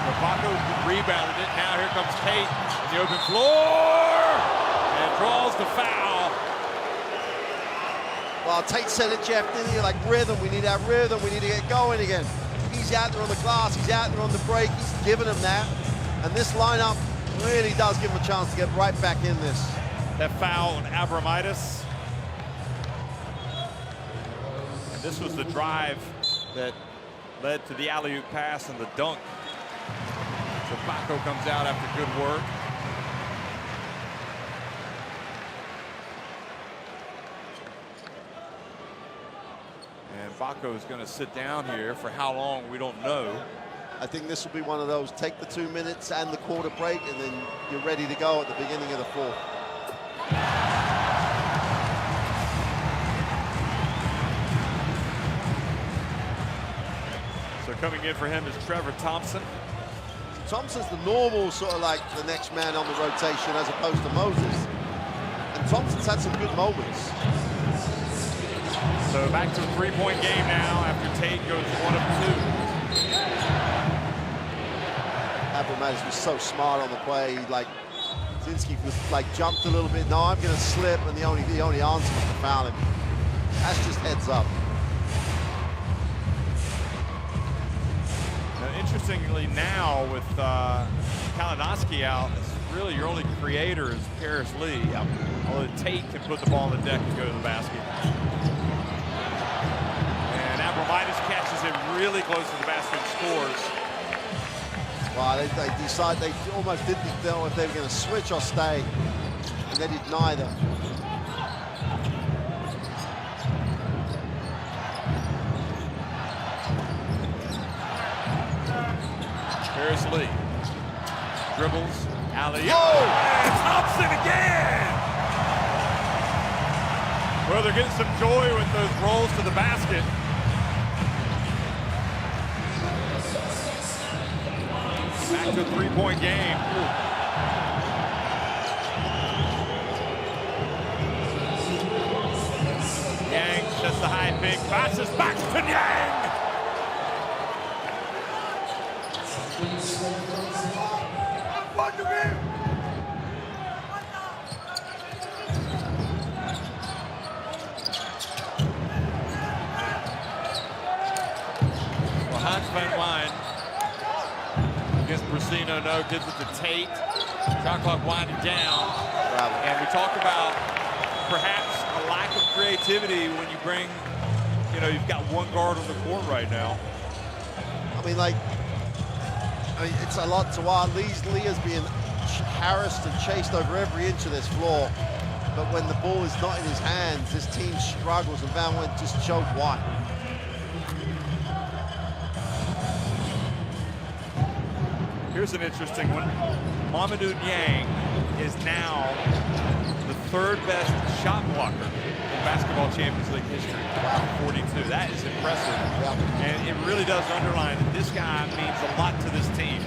but Baco rebounded it. Now here comes Tate in the open floor and draws the foul. Well, Tate said it, Jeff, didn't he? Like rhythm, we need that rhythm, we need to get going again. He's out there on the glass, he's out there on the break, he's giving them that. And this lineup really does give him a chance to get right back in this. That foul on Abromaitis. And this was the drive that led to the alley-oop pass and the dunk. So Baco comes out after good work. And Baco is going to sit down here for how long, we don't know. I think this will be one of those, take the 2 minutes and the quarter break, and then you're ready to go at the beginning of the fourth. So Coming in for him is Trevor Thompson. Thompson's the normal sort of like the next man on the rotation as opposed to Moses. And Thompson's had some good moments. So back to a three-point game now after Tate goes 1 of 2. Iberostar was so smart on the play. Like Zinski was like jumped a little bit. No, I'm going to slip, and the only answer was to foul him. That's just heads up. Now, interestingly, now with Kalinowski out, it's really your only creator is Paris Lee. Yep. Although Tate can put the ball on the deck and go to the basket. And Iberostar catches it really close to the basket and scores. Well, they decided they almost didn't know if they were going to switch or stay, and they did neither. Paris Lee dribbles, alley-oop, and Thompson again! Well, they're getting some joy with those rolls to the basket. Back to a three-point game. Yang sets the high pick, passes back to Yang. Well, Hans van Wijn against Brasino, no, gives it to Tate. Shot clock winding down. Bravo. And we talked about perhaps a lack of creativity when you bring, you've got one guard on the court right now. I mean, it's a lot to watch. Leah's being harassed and chased over every inch of this floor. But when the ball is not in his hands, his team struggles, and Van Went just choked wide. Here's an interesting one. Mamadou Niang is now the third best shot blocker in Basketball Champions League history. Wow, 42. That is impressive. Yeah. And it really does underline that this guy means a lot to this team.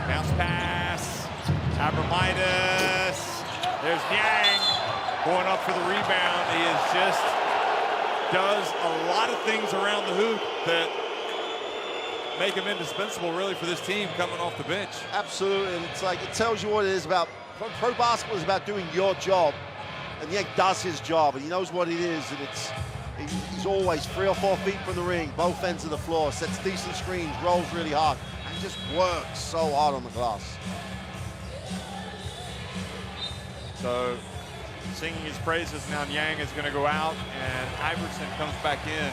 Bounce pass. Iberostar. There's Niang going up for the rebound. He does a lot of things around the hoop that make him indispensable really for this team coming off the bench. Absolutely, and it's like, it tells you what it is about. Pro basketball is about doing your job, and Yank does his job, and he knows what it is, and he's always 3 or 4 feet from the ring, both ends of the floor, sets decent screens, rolls really hard, and just works so hard on the glass. So, singing his praises, now Niang is going to go out, and Iverson comes back in.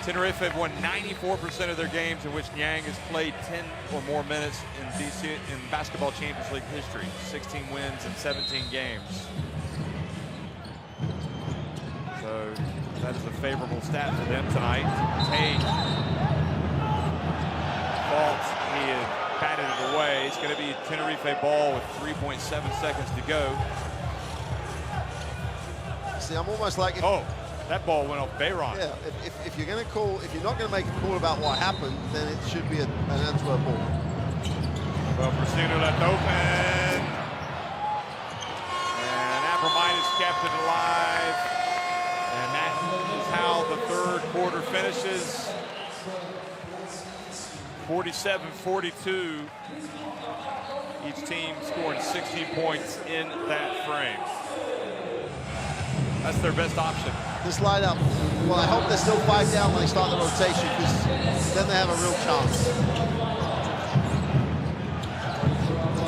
Tenerife have won 94% of their games in which Niang has played 10 or more minutes in Basketball Champions League history. 16 wins in 17 games. So that is a favorable stat for them tonight. Tate faults. He had batted it away. It's going to be Tenerife ball with 3.7 seconds to go. See, I'm almost like... That ball went off Bayron. Yeah, if you're going to call, if you're not going to make a call about what happened, then it should be an Antwerp ball. Well, Brasino left open. And Iberostar kept it alive. And that is how the third quarter finishes. 47-42. Each team scoring 16 points in that frame. That's their best option. This lineup, well, I hope they're still 5 down when they start the rotation, because then they have a real chance.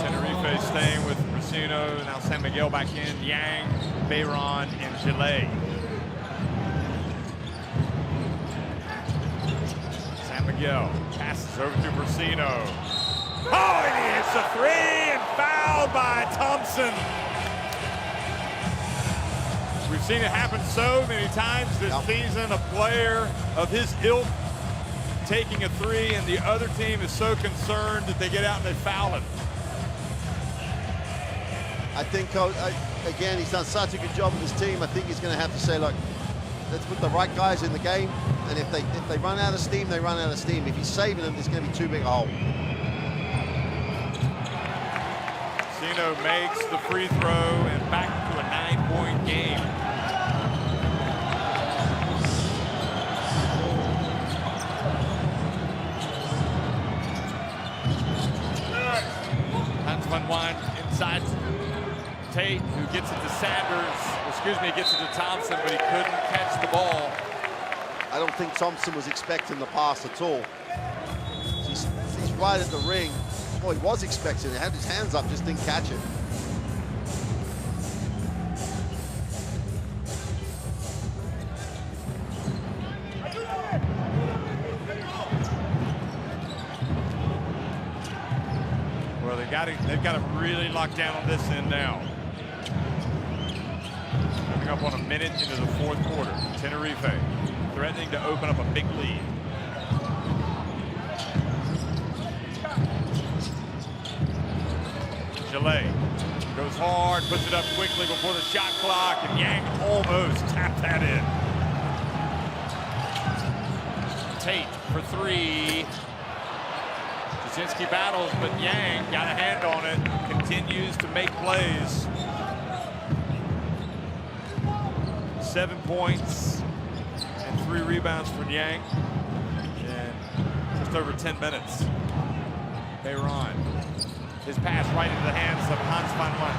Tenerife staying with Brasino, now San Miguel back in, Yang, Bayron, and Gillet. San Miguel passes over to Brasino. Oh, and he hits a 3 and fouled by Thompson. We've seen it happen so many times this season, a player of his ilk taking a 3, and the other team is so concerned that they get out and they foul him. I think, again, he's done such a good job with his team. I think he's going to have to say, look, let's put the right guys in the game. And if they run out of steam, they run out of steam. If he's saving them, it's going to be too big a hole. Sino makes the free throw and back to a 9-point game. Hans van Wijn inside Tate, who gets it to gets it to Thompson, but he couldn't catch the ball. I don't think Thompson was expecting the pass at all. He's right at the ring. Well, he was expecting it, had his hands up, just didn't catch it. Well, they've got to really lock down on this end now. Coming up on a minute into the fourth quarter. Tenerife threatening to open up a big lead. Gillet goes hard, puts it up quickly before the shot clock, and Yang almost tapped that in. Tate for three. Jasinski battles, but Yang got a hand on it, continues to make plays. 7 points and 3 rebounds for Yang in just over 10 minutes. Bayron, his pass right into the hands of Hans van Wijn,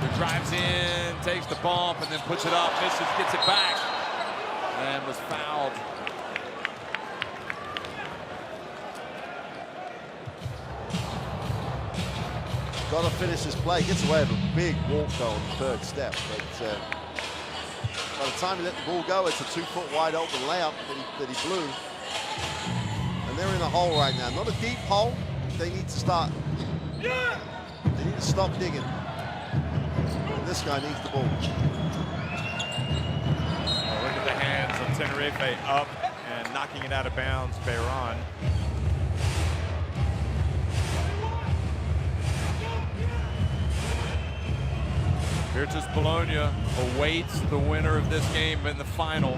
who drives in, takes the bump, and then puts it up, misses, gets it back, and was fouled. Got to finish this play. Gets away with a big walk though on the third step, but by the time he let the ball go, it's a 2-foot wide open layup that he blew. And they're in a hole right now. Not a deep hole. They need to start. They need to stop digging. And this guy needs the ball. Oh, look at the hands of Tenerife up and knocking it out of bounds. Bayron. Virtus Bologna awaits the winner of this game in the final.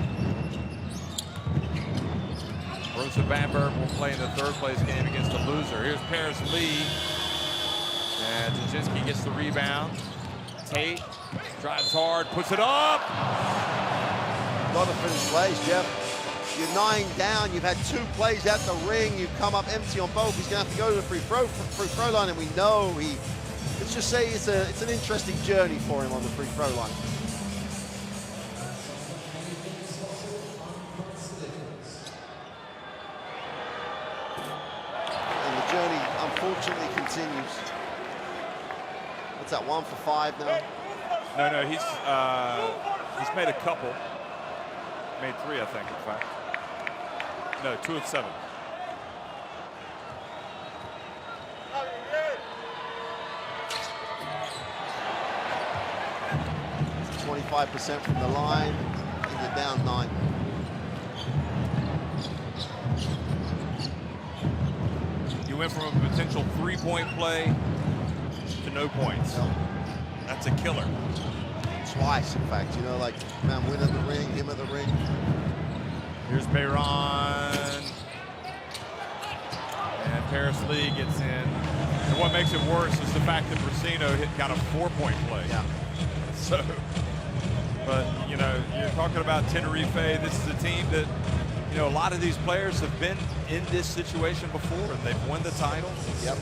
Rosa Bamberg will play in the third place game against the loser. Here's Paris Lee. And Jasinski gets the rebound. Tate drives hard, puts it up. Got to finish plays, Jeff. You're 9 down. You've had 2 plays at the ring. You've come up empty on both. He's going to have to go to the free throw line, and we know he. Let's just say it's an interesting journey for him on the free throw line. And the journey, unfortunately, continues. What's that, 1 for 5 now? No, he's made a couple. Made 3, I think, in fact. No, 2 of 7. 25% from the line, and you're down 9. You went from a potential 3-point play to no points. Yep. That's a killer. Twice, in fact. You know, like, man, win at the ring, him at the ring. Here's Bayron. And Paris Lee gets in. And what makes it worse is the fact that Brasino got a 4-point play. Yeah. So, but, you know, you're talking about Tenerife. This is a team that, you know, a lot of these players have been in this situation before. They've won the title. Yep.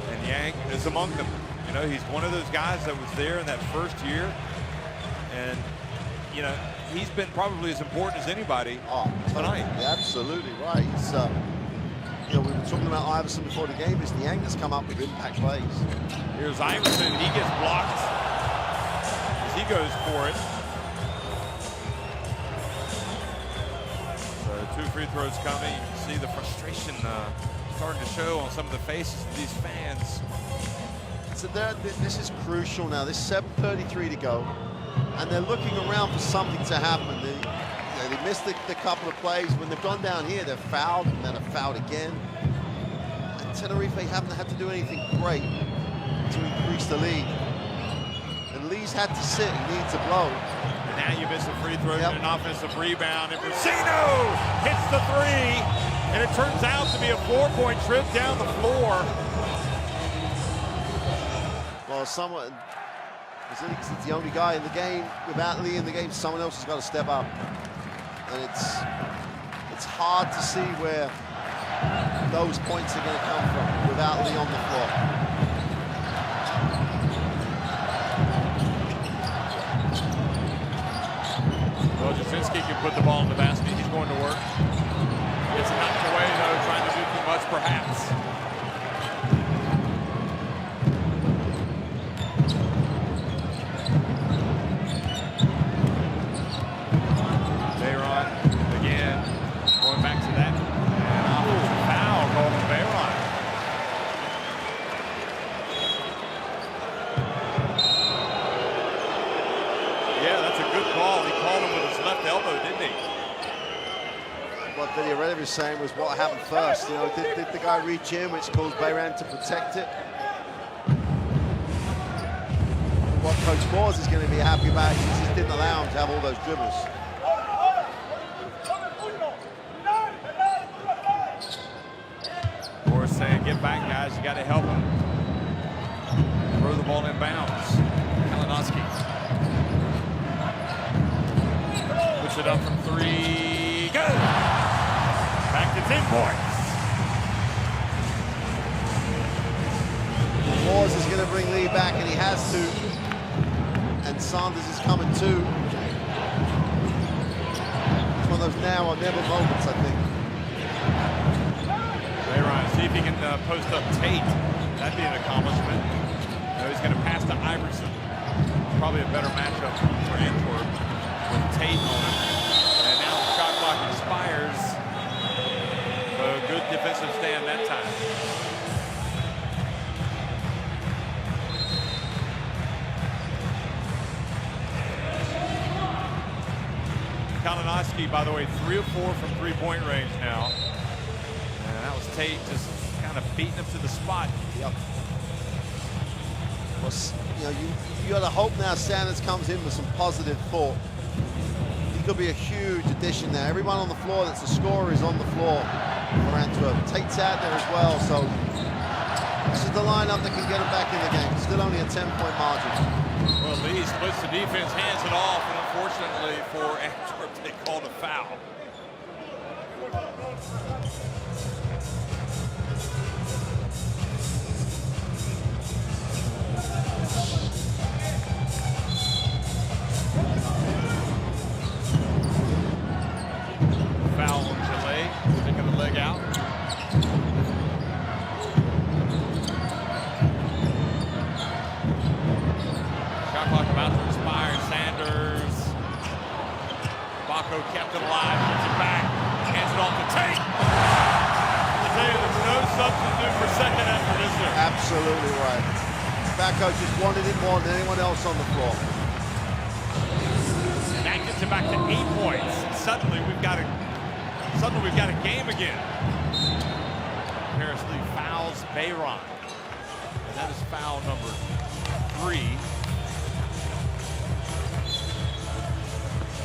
And Yang is among them. You know, he's one of those guys that was there in that first year. And, you know, he's been probably as important as anybody tonight. Absolutely right. He's, you know, we were talking about Iverson before the game. It's Yang that's come up with impact plays. Here's Iverson. He gets blocked as he goes for it. So 2 free throws coming. You can see the frustration starting to show on some of the faces of these fans. So this is crucial now. There's 7:33 to go, and they're looking around for something to happen. They missed the couple of plays. When they've gone down here, they're fouled, and then they're fouled again. And Tenerife haven't had to do anything great to increase the lead. And Lee's had to sit. He needs a blow. And now you miss a free throw and an offensive rebound. And Brasino hits the three. And it turns out to be a 4-point trip down the floor. Well, someone, it's the only guy in the game. Without Lee in the game, someone else has got to step up. And it's hard to see where those points are going to come from without Lee on the floor. Well, Jasinski can put the ball in the basket. He's going to work. Gets knocked away, though, trying to do too much, perhaps. What video Relive was saying was what happened first. You know, did the guy reach in, which caused Bayram to protect it? What Coach Moores is going to be happy about is he just didn't allow him to have all those dribbles. Moores saying, get back, guys. You got to help him. Throw the ball in bounds. Kalinowski puts it up from three. Good. Back to 10 points. Moores is going to bring Lee back, and he has to. And Sanders is coming too. It's one of those now or never moments, I think. Ryan, see if he can post up Tate. That'd be an accomplishment. You know, he's going to pass to Iverson. Probably a better matchup for Antwerp with Tate on it. And now the shot clock expires. So good defensive stand that time. Kalinowski, by the way, 3 of 4 from three-point range now. And that was Tate just kind of beating him to the spot. Yep. Well, you know, you got to hope now Sanders comes in with some positive thought. He could be a huge addition there. Everyone on the floor that's a scorer is on the floor for Antwerp. Tate's out there as well, so this is the lineup that can get him back in the game. Still only a 10-point margin. Well, Lee splits the defense, hands it off, and unfortunately for Antwerp, they called a foul. Foul on Gillet, taking the leg out. Shot clock about to expire. Sanders. Baco kept it alive, puts it back, hands it off to Tate. I tell you, there's no substitute for second after this there. Absolutely right. Baco just wanted it more than anyone else on the floor. And that gets it back to 8 points. Suddenly we've got a game again. Harris Lee fouls Bayron. And that is foul number 3.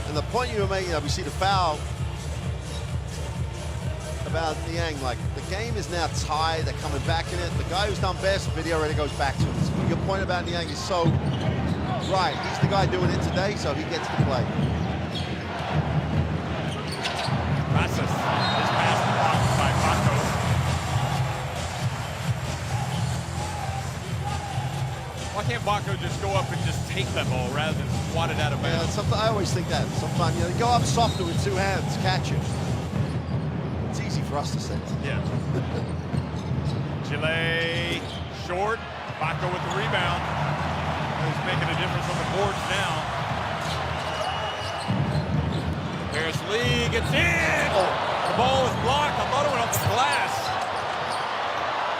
And the point you were making, we see the foul about Niang, like the game is now tied, they're coming back in it. The guy who's done best, video already goes back to him. So your point about Niang is so right. He's the guy doing it today, so he gets to play. Masses, his pass blocked by Baco. Why can't Baco just go up and just take that ball rather than swat it out of bounds? Yeah, I always think that. Sometimes, you know, go up softer with 2 hands, catch it. It's easy for us to say. Yeah. Chile short. Baco with the rebound. He's making a difference on the boards now. Harris Lee gets in. Oh, the ball is blocked. I thought it went off the glass.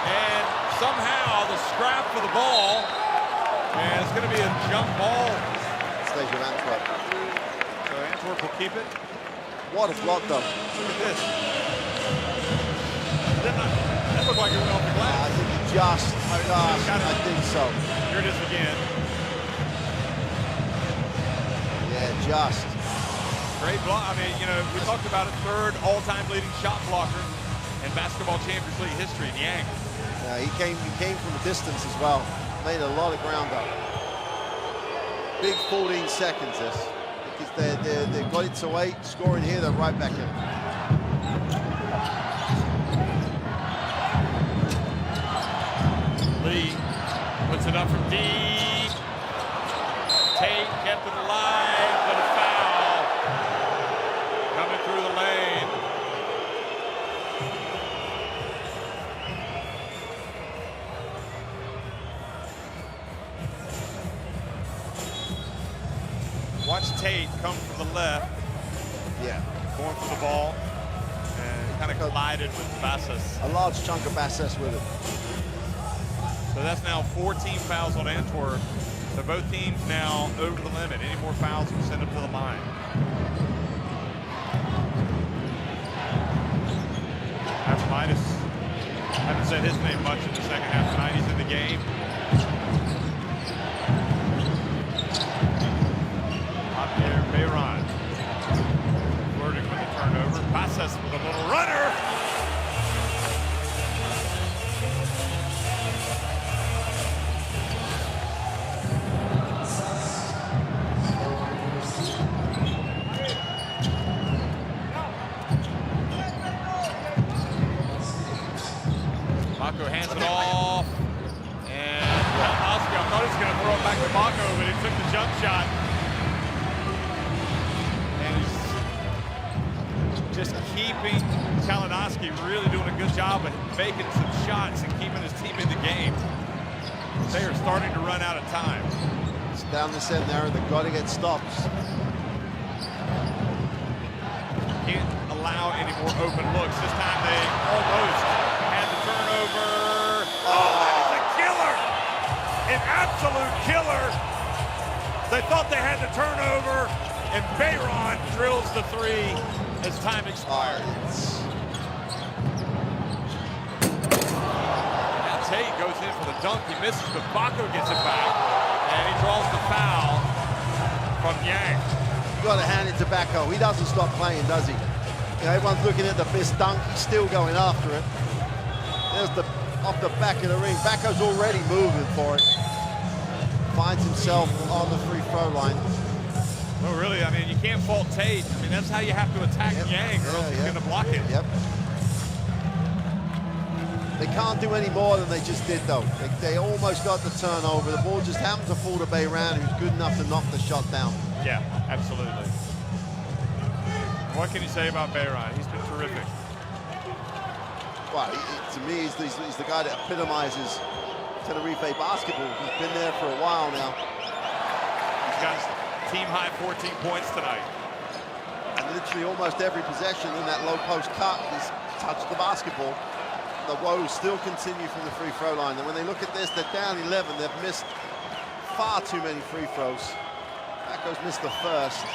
And somehow the scrap for the ball. And it's going to be a jump ball. Stays with Antwerp. So Antwerp will keep it. What a block, though. Look at this. That looked like it went off the glass. I think it just, I think so. Here it is again. just. Great block. I mean, you know, we talked about it, third all-time leading shot blocker in basketball Champions League history, Yang. Yeah, he came from a distance as well. Made a lot of ground up. Big 14 seconds this. Because they've got it to 8, scoring here, they're right back in. Lee puts it up from deep. Tate kept it alive, but a foul. Coming through the lane. Watch Tate come from the left. Yeah. Going for the ball. And kind of collided with Bassas. A large chunk of Bassas with it. So that's now 14 fouls on Antwerp. So both teams now over the limit. Any more fouls will send them to the line. Abromaitis, haven't said his name much in the second half tonight. He's in the game. Javier Bayron flirting with the turnover. Bassas with a little runner. Mako hands it off, and Oscar, I thought he was going to throw it back to Mako, but he took the jump shot. And he's just keeping Kalinowski really doing a good job of making some shots and keeping his team in the game. They are starting to run out of time. It's down the set now, they've got to get stops. Can't allow any more open looks. This time they almost had the turnover. Oh, that is a killer! An absolute killer! They thought they had the turnover, and Bayron drills the three as time expired. Now Tate goes in for the dunk. He misses, but Baco gets it back, and he draws the foul from Yang. You got to hand it to Baco. He doesn't stop playing, does he? You know, everyone's looking at the best dunk. He's still going after it. There's the off the back of the ring. Baco's already moving for it. Finds himself on the free throw line. Well, really, I mean, you can't fault Tate. I mean, that's how you have to attack Yang, or else he's going to block it. Yep. They can't do any more than they just did, though. They almost got the turnover. The ball just happened to fall to Bayron, who's good enough to knock the shot down. Yeah, absolutely. What can you say about Bayron? He's been terrific. Well, to me, he's the guy that epitomizes Tenerife basketball. He's been there for a while now. He's got team-high 14 points tonight. And literally almost every possession in that low post cut, he's touched the basketball. The woes still continue from the free throw line. And when they look at this, they're down 11. They've missed far too many free throws. Baco's missed the first.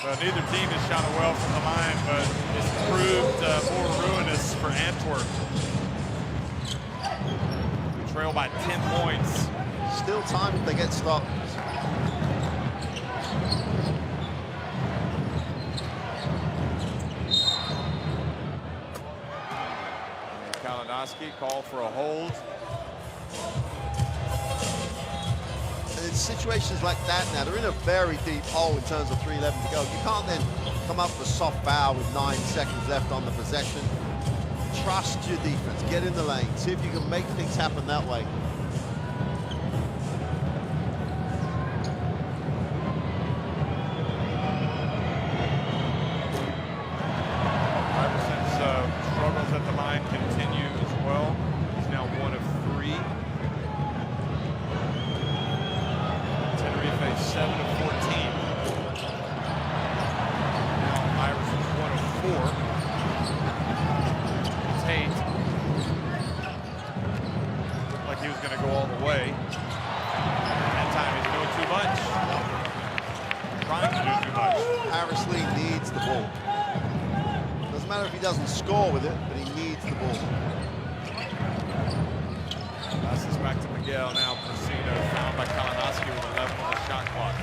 Well, neither team has shot it well from the line, but it's proved more ruinous for Antwerp. We trail by 10 points. Still time if they get stopped. Kalinowski called for a hold. And in situations like that now, they're in a very deep hole in terms of 3:11 to go. You can't then come up with a soft foul with 9 seconds left on the possession. Trust your defense. Get in the lane. See if you can make things happen that way. Iverson's struggles at the line continue as well. He's now 1 of 3. Tenerife 7 of 14. Now Iverson's 1 of 4. Tate looked like he was going to go all the way. That time he's doing too much. Trying to do too much. Harris Lee needs the ball. Doesn't matter if he doesn't score with it, but he needs the ball. Passes back to Miguel. Now Persino found by Kalinowski with 11 on the shot clock.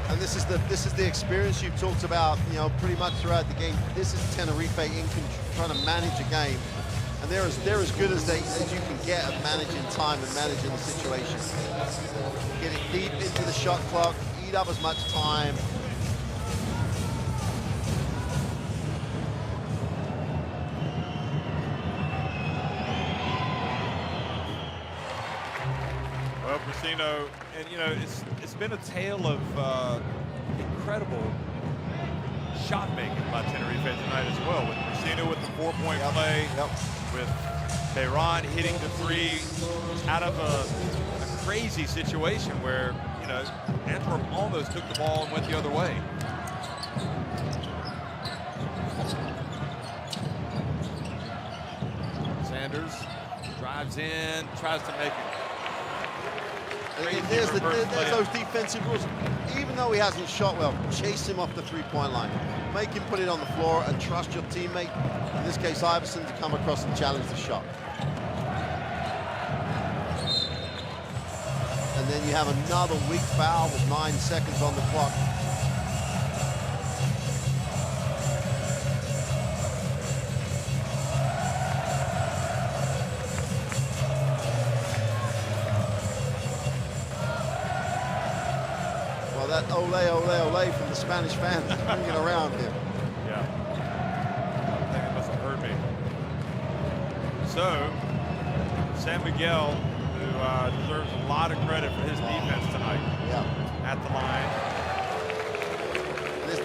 And this is the experience you've talked about, you know, pretty much throughout the game. This is Tenerife trying to manage a game, and they're as good as you can get at managing time and managing the situation. Get it deep into the shot clock, eat up as much time. Well, Brasino, and you know, it's been a tale of incredible shot making by Tenerife tonight as well. With Brasino with the 4-point play, with Bayron hitting the three out of a crazy situation where, you know, Antwerp almost took the ball and went the other way. Sanders drives in, tries to make it. And there's those defensive rules. Even though he hasn't shot well, chase him off the three-point line. Make him put it on the floor and trust your teammate, in this case Iverson, to come across and challenge the shot. And then you have another weak foul with 9 seconds on the clock. That ole, ole, ole from the Spanish fans bringing around here. Yeah. I think it must have heard me. So, San Miguel, who deserves a lot of credit for his defense tonight. Yeah. At the line.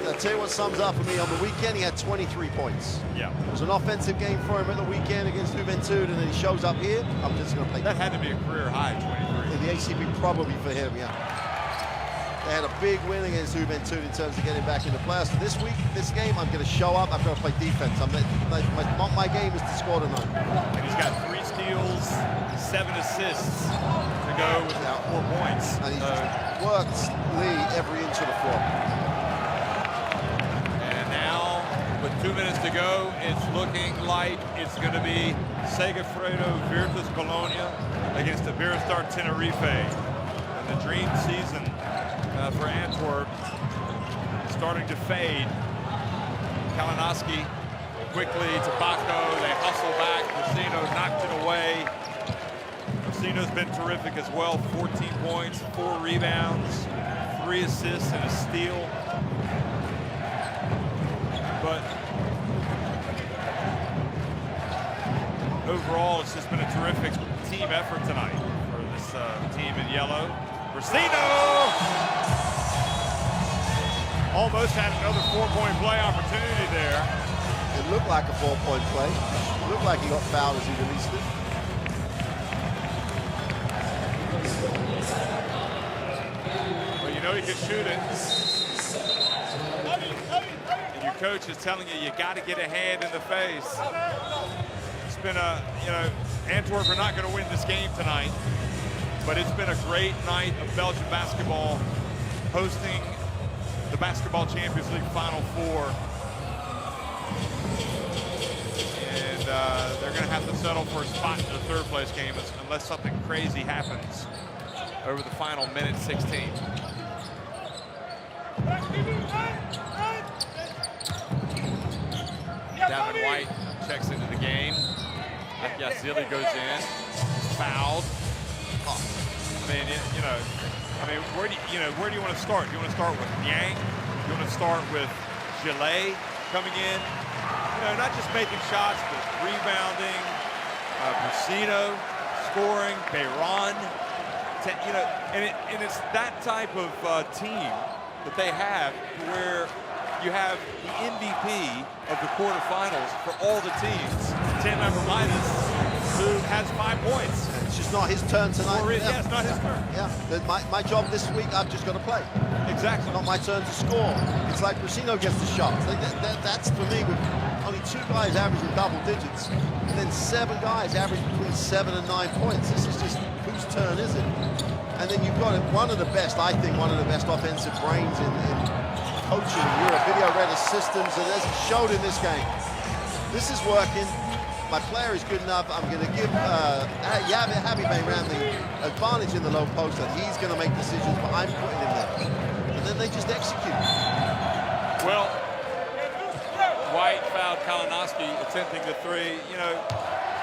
I'll tell you what sums up for me. On the weekend, he had 23 points. Yeah. It was an offensive game for him at the weekend against Juventud, and then he shows up here. I'm just going to play. That had to be a career high, 23. In the ACB, probably for him, yeah. They had a big win against Juventud in terms of getting back into playoffs. So this week, this game, I'm going to show up. I'm going to play defense. My game is to score tonight. And he's got 3 steals, 7 assists to go with 4 points. And he's worked Lee every inch of the floor. And now, with 2 minutes to go, it's looking like it's going to be Segafredo Virtus Bologna against Iberostar Tenerife. And the dream season for Antwerp starting to fade. Kalinowski quickly to Baco. They hustle back. Brasino knocked it away. Brasino's been terrific as well. 14 points, 4 rebounds, 3 assists, and a steal. But overall, it's just been a terrific team effort tonight for this team in yellow. Brasino almost had another 4-point play opportunity there. It looked like a 4-point play. It looked like he got fouled as he released it. Well, you know he can shoot it. And your coach is telling you, you got to get a hand in the face. It's been Antwerp are not going to win this game tonight. But it's been a great night of Belgian basketball, hosting the Basketball Champions League Final Four. And they're going to have to settle for a spot in the third-place game unless something crazy happens over the final minute 16. Davin White checks into the game. Yazili goes in, fouled. I mean, where do you want to start? Do you want to start with Yang? Do you want to start with Gillet coming in? You know, not just making shots, but rebounding. Brasino scoring. Bayron. And it's that type of team that they have, where you have the MVP of the quarterfinals for all the teams, Ten Iberostar, who has 5 points. It's just not his turn tonight. Yeah, it's not his turn. Yeah, my job this week, I've just got to play. Exactly. It's not my turn to score. It's like Brasino gets the shots. That's for me, with only 2 guys averaging double digits, and then 7 guys averaging between 7 and 9 points. This is just, whose turn is it? And then you've got one of the best offensive brains in coaching in Europe, video read systems, and as he showed in this game, this is working. My player is good enough. I'm going to give Javi Bayron the advantage in the low post, that he's going to make decisions, but I'm putting him there. And then they just execute. Well, White fouled Kalinowski, attempting the three. You know,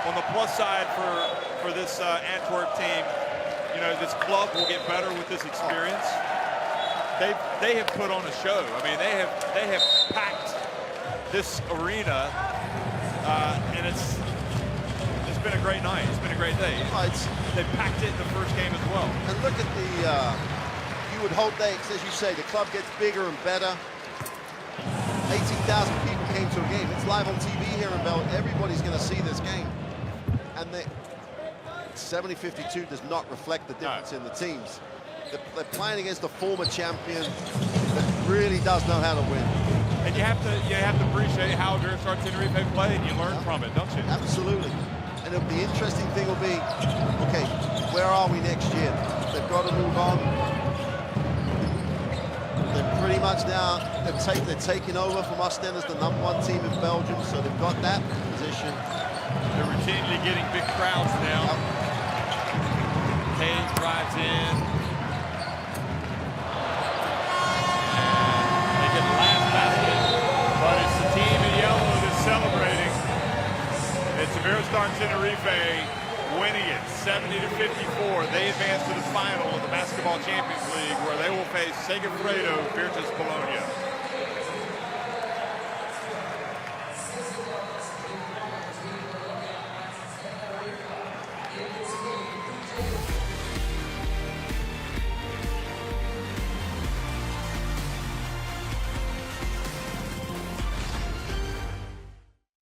on the plus side for this Antwerp team, you know, this club will get better with this experience. They have put on a show. I mean, they have packed this arena, and it's been a great night. It's been a great day. They packed it in the first game as well. And look at the, you would hope as you say, the club gets bigger and better. 18,000 people came to a game. It's live on TV here in Belgium. Everybody's going to see this game. And 70-52 does not reflect the difference in the teams. They're playing against a former champion that really does know how to win. And you have to appreciate how Iberostar Tenerife played. You learn from it, don't you? Absolutely. And the interesting thing will be, okay, where are we next year? They've got to move on. They're pretty much now, they're taking over from us then as the #1 team in Belgium, so they've got that position. They're routinely getting big crowds now. Hayes drives in. And they get the last basket, but it's the team in yellow that's celebrating. It's Iberostar Tenerife winning it 70-54. They advance to the final of the Basketball Champions League, where they will face Segafredo Virtus Bologna.